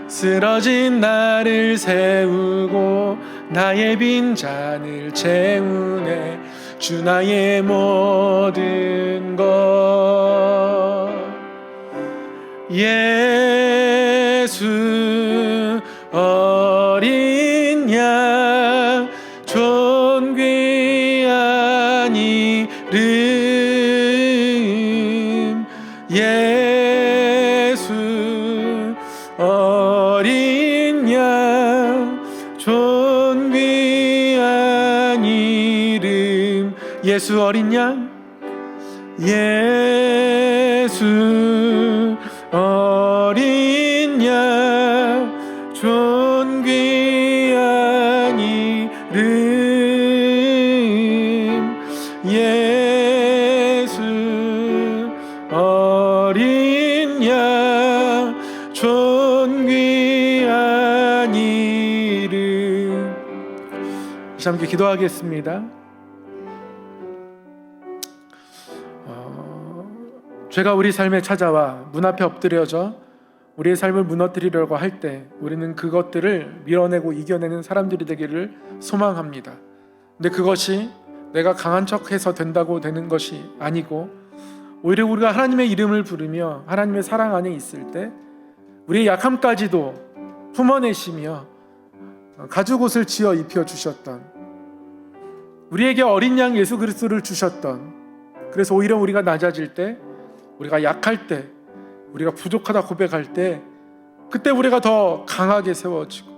쓰러진 나를 세우고 나의 빈잔을 채우네. 주 나의 모든 것. 예수 어린 양 존귀한 이름. 예수 어린 양 존귀한 이름. 예수 어린 양. 예수 어린 양 존귀한 이름. 예수 어린 양 존귀한 이름. 함께 기도하겠습니다. 죄가 우리 삶에 찾아와 문 앞에 엎드려져 우리의 삶을 무너뜨리려고 할 때 우리는 그것들을 밀어내고 이겨내는 사람들이 되기를 소망합니다. 근데 그것이 내가 강한 척해서 된다고 되는 것이 아니고, 오히려 우리가 하나님의 이름을 부르며 하나님의 사랑 안에 있을 때 우리의 약함까지도 품어내시며 가죽옷을 지어 입혀주셨던, 우리에게 어린 양 예수 그리스도를 주셨던, 그래서 오히려 우리가 낮아질 때, 우리가 약할 때, 우리가 부족하다 고백할 때, 그때 우리가 더 강하게 세워지고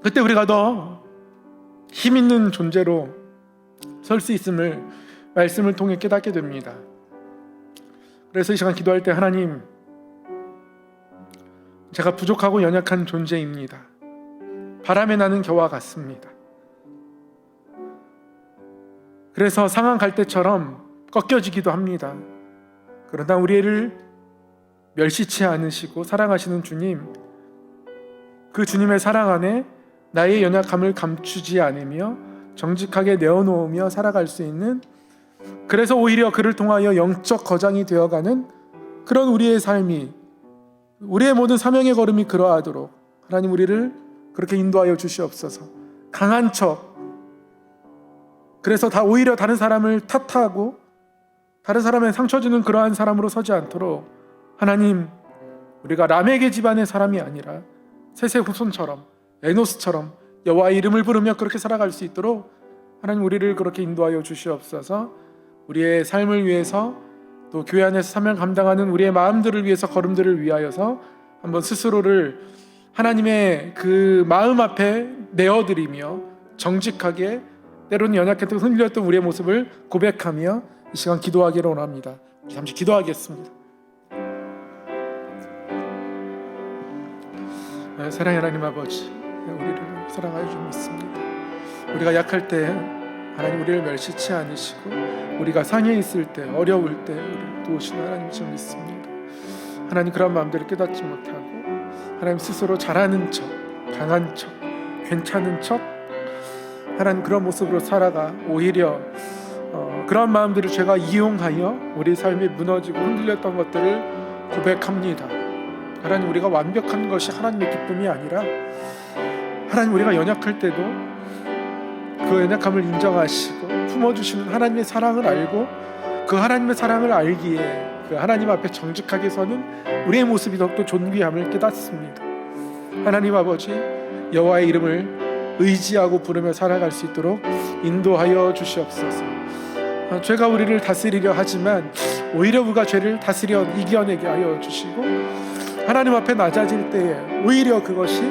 그때 우리가 더 힘있는 존재로 설 수 있음을 말씀을 통해 깨닫게 됩니다. 그래서 이 시간 기도할 때, 하나님, 제가 부족하고 연약한 존재입니다. 바람에 나는 겨와 같습니다. 그래서 상한 갈대처럼 꺾여지기도 합니다. 그러나 우리를 멸시치 않으시고 사랑하시는 주님, 그 주님의 사랑 안에 나의 연약함을 감추지 않으며 정직하게 내어놓으며 살아갈 수 있는, 그래서 오히려 그를 통하여 영적 거장이 되어가는 그런 우리의 삶이, 우리의 모든 사명의 걸음이 그러하도록 하나님 우리를 그렇게 인도하여 주시옵소서. 강한 척, 그래서 오히려 다른 사람을 탓하고 다른 사람의 상처 주는 그러한 사람으로 서지 않도록, 하나님, 우리가 라멕의 집안의 사람이 아니라 셋의 후손처럼, 에노스처럼 여호와의 이름을 부르며 그렇게 살아갈 수 있도록 하나님 우리를 그렇게 인도하여 주시옵소서. 우리의 삶을 위해서, 또 교회 안에서 사명 감당하는 우리의 마음들을 위해서, 걸음들을 위하여서 한번 스스로를 하나님의 그 마음 앞에 내어드리며 정직하게, 때로는 연약했던 흔들렸던 우리의 모습을 고백하며 이 시간 기도하기를 원합니다. 잠시 기도하겠습니다. 사랑의 하나님 아버지, 우리를 사랑하여 주 믿습니다. 우리가 약할 때 하나님 우리를 멸시치 않으시고, 우리가 상해 있을 때, 어려울 때 우리를 도우시는 하나님 줄 믿습니다. 하나님, 그런 마음들을 깨닫지 못하고 하나님 스스로 잘하는 척, 강한 척, 괜찮은 척, 하나님 그런 모습으로 살아가 오히려 그런 마음들을 제가 이용하여 우리 삶이 무너지고 흔들렸던 것들을 고백합니다. 하나님, 우리가 완벽한 것이 하나님의 기쁨이 아니라, 하나님 우리가 연약할 때도 그 연약함을 인정하시고 품어주시는 하나님의 사랑을 알고, 그 하나님의 사랑을 알기에 그 하나님 앞에 정직하게 서는 우리의 모습이 더욱더 존귀함을 깨닫습니다. 하나님 아버지, 여호와의 이름을 의지하고 부르며 살아갈 수 있도록 인도하여 주시옵소서. 죄가 우리를 다스리려 하지만 오히려 우리가 죄를 다스려 이겨내게 하여 주시고, 하나님 앞에 낮아질 때에 오히려 그것이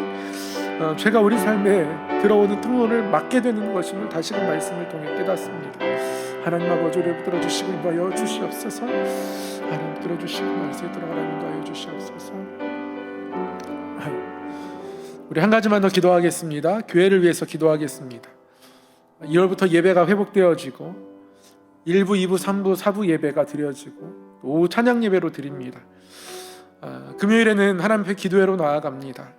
죄가 우리 삶에 들어오는 통로를 막게 되는 것임을 다시금 말씀을 통해 깨닫습니다. 하나님 아버지, 우리를 붙들어 주시고 인도하여 주시옵소서. 하나님 붙들어 주시고 말씀에 들어가라 인도하여 주시옵소서. 우리 한 가지만 더 기도하겠습니다. 교회를 위해서 기도하겠습니다. 2월부터 예배가 회복되어지고 1부, 2부, 3부, 4부 예배가 드려지고 오후 찬양 예배로 드립니다. 금요일에는 하나님 앞에 기도회로 나아갑니다.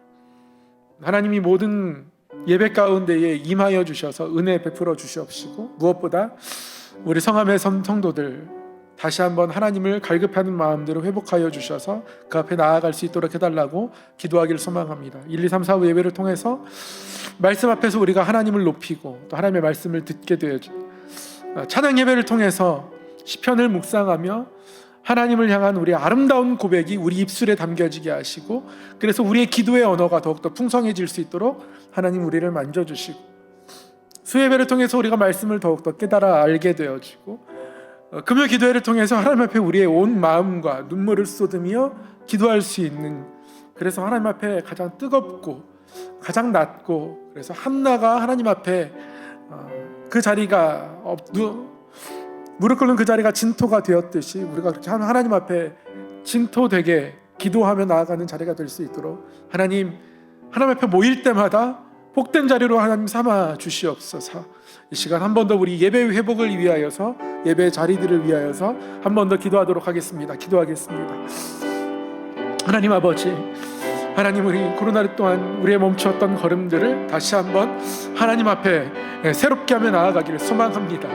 하나님이 모든 예배 가운데에 임하여 주셔서 은혜 베풀어 주시옵시고, 무엇보다 우리 성함의 성도들 다시 한번 하나님을 갈급하는 마음대로 회복하여 주셔서 그 앞에 나아갈 수 있도록 해달라고 기도하기를 소망합니다. 1, 2, 3, 4, 5 예배를 통해서 말씀 앞에서 우리가 하나님을 높이고 또 하나님의 말씀을 듣게 되어지, 찬양 예배를 통해서 시편을 묵상하며 하나님을 향한 우리의 아름다운 고백이 우리 입술에 담겨지게 하시고, 그래서 우리의 기도의 언어가 더욱더 풍성해질 수 있도록 하나님 우리를 만져주시고, 수예배를 통해서 우리가 말씀을 더욱더 깨달아 알게 되어지고, 금요 기도회를 통해서 하나님 앞에 우리의 온 마음과 눈물을 쏟으며 기도할 수 있는, 그래서 하나님 앞에 가장 뜨겁고 가장 낮고, 그래서 한나가 하나님 앞에 그 자리가 무릎 꿇는 그 자리가 진토가 되었듯이 우리가 그렇게 하나님 앞에 진토되게 기도하며 나아가는 자리가 될 수 있도록 하나님 앞에 모일 때마다 복된 자리로 하나님 삼아 주시옵소서. 이 시간 한 번 더 우리 예배 회복을 위하여서, 예배 자리들을 위하여서 한 번 더 기도하도록 하겠습니다. 기도하겠습니다. 하나님 아버지, 하나님 우리 코로나 동안 우리의 멈추었던 걸음들을 다시 한번 하나님 앞에 새롭게 하며 나아가기를 소망합니다.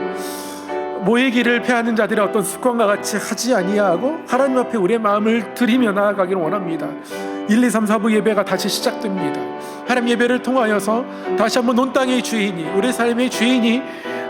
모이기를 패하는 자들의 어떤 습관과 같이 하지 아니하고 하나님 앞에 우리의 마음을 드리며 나아가기를 원합니다. 1, 2, 3, 4부 예배가 다시 시작됩니다. 하나님 예배를 통하여서 다시 한번 온 땅의 주인이, 우리 삶의 주인이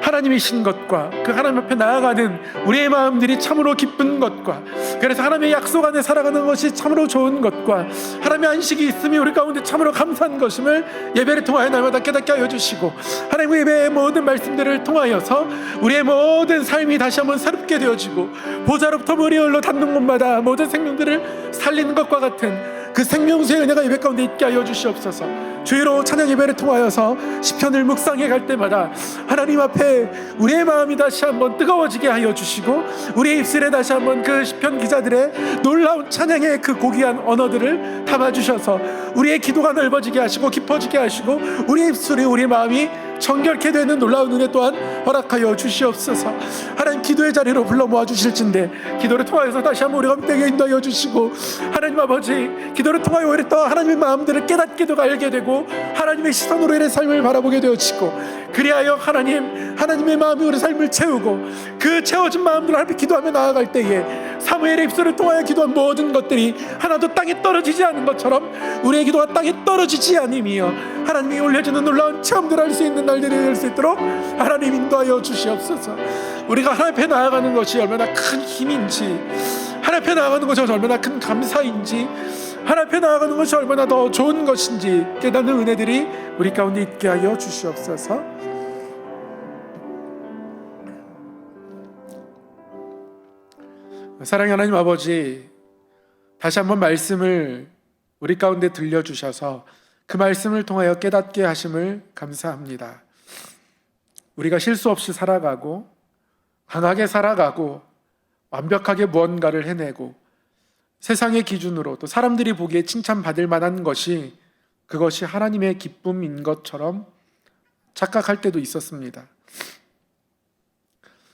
하나님이신 것과 그 하나님 앞에 나아가는 우리의 마음들이 참으로 기쁜 것과, 그래서 하나님의 약속 안에 살아가는 것이 참으로 좋은 것과, 하나님의 안식이 있음이 우리 가운데 참으로 감사한 것임을 예배를 통하여 날마다 깨닫게 하여 주시고, 하나님의 예배의 모든 말씀들을 통하여서 우리의 모든 삶이 다시 한번 새롭게 되어지고, 보좌로부터 물이 흘러 닿는 곳마다 모든 생명들을 살리는 것과 같은 그 생명수의 은혜가 예배 가운데 있게 하여 주시옵소서. 주의로 찬양 예배를 통하여서 시편을 묵상해 갈 때마다 하나님 앞에 우리의 마음이 다시 한번 뜨거워지게 하여 주시고, 우리의 입술에 다시 한번 그 시편 기자들의 놀라운 찬양의 그 고귀한 언어들을 담아주셔서 우리의 기도가 넓어지게 하시고 깊어지게 하시고, 우리의 입술이, 우리의 마음이 정결케 되는 놀라운 은혜 또한 허락하여 주시옵소서. 하나님 기도의 자리로 불러 모아 주실진데, 기도를 통하여서 다시 한번 우리가 함께 인도하여 주시고, 하나님 아버지, 기도를 통하여 오히려 또 하나님의 마음들을 깨닫게도 알게 되고 하나님의 시선으로 우리의 삶을 바라보게 되어지고, 그리하여 하나님의 마음이 우리 삶을 채우고, 그 채워진 마음들을 하나님 기도하며 나아갈 때에 사무엘의 입술을 통하여 기도한 모든 것들이 하나도 땅에 떨어지지 않은 것처럼 우리의 기도가 땅에 떨어지지 않으며 하나님이 올려주는 놀라운 체험들을 할 수 있는 날들이 될 수 있도록 하나님 인도하여 주시옵소서. 우리가 하나님 앞에 나아가는 것이 얼마나 큰 힘인지, 하나님 앞에 나아가는 것이 얼마나 큰 감사인지, 하나님 앞에 나아가는 것이 얼마나 더 좋은 것인지 깨닫는 은혜들이 우리 가운데 있게 하여 주시옵소서. 사랑의 하나님 아버지, 다시 한번 말씀을 우리 가운데 들려주셔서 그 말씀을 통하여 깨닫게 하심을 감사합니다. 우리가 실수 없이 살아가고 강하게 살아가고 완벽하게 무언가를 해내고 세상의 기준으로 또 사람들이 보기에 칭찬받을 만한 것이, 그것이 하나님의 기쁨인 것처럼 착각할 때도 있었습니다.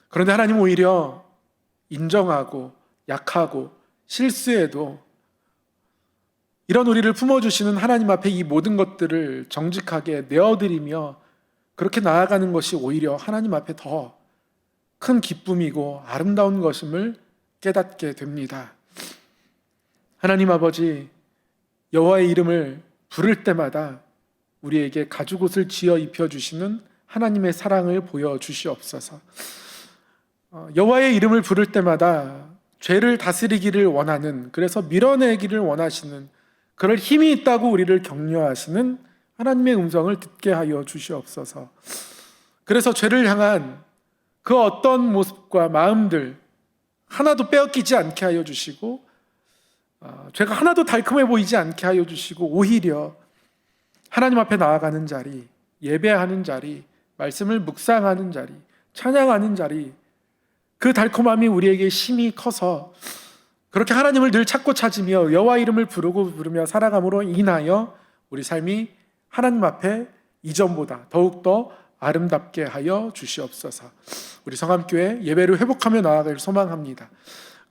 그런데 하나님 오히려 인정하고 약하고 실수해도 이런 우리를 품어주시는 하나님 앞에 이 모든 것들을 정직하게 내어드리며 그렇게 나아가는 것이 오히려 하나님 앞에 더 큰 기쁨이고 아름다운 것임을 깨닫게 됩니다. 하나님 아버지, 여호와의 이름을 부를 때마다 우리에게 가죽옷을 지어 입혀주시는 하나님의 사랑을 보여주시옵소서. 여호와의 이름을 부를 때마다 죄를 다스리기를 원하는, 그래서 밀어내기를 원하시는, 그럴 힘이 있다고 우리를 격려하시는 하나님의 음성을 듣게 하여 주시옵소서. 그래서 죄를 향한 그 어떤 모습과 마음들 하나도 빼앗기지 않게 하여 주시고, 죄가 하나도 달콤해 보이지 않게 하여 주시고, 오히려 하나님 앞에 나아가는 자리, 예배하는 자리, 말씀을 묵상하는 자리, 찬양하는 자리, 그 달콤함이 우리에게 힘이 커서 그렇게 하나님을 늘 찾고 찾으며 여호와 이름을 부르며 살아감으로 인하여 우리 삶이 하나님 앞에 이전보다 더욱더 아름답게 하여 주시옵소서. 우리 성함교회 예배를 회복하며 나아가기를 소망합니다.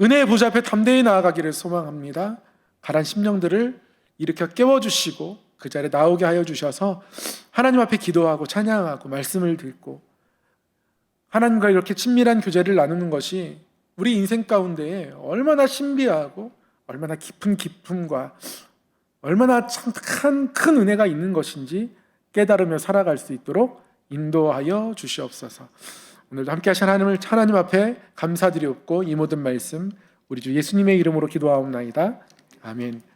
은혜의 보좌 앞에 담대히 나아가기를 소망합니다. 가란 심령들을 일으켜 깨워주시고 그 자리에 나오게 하여 주셔서 하나님 앞에 기도하고 찬양하고 말씀을 듣고 하나님과 이렇게 친밀한 교제를 나누는 것이 우리 인생 가운데에 얼마나 신비하고 얼마나 깊은 기쁨과 얼마나 참 큰 은혜가 있는 것인지 깨달으며 살아갈 수 있도록 인도하여 주시옵소서. 오늘도 함께 하신 하나님 앞에 감사드리옵고 이 모든 말씀 우리 주 예수님의 이름으로 기도하옵나이다. 아멘.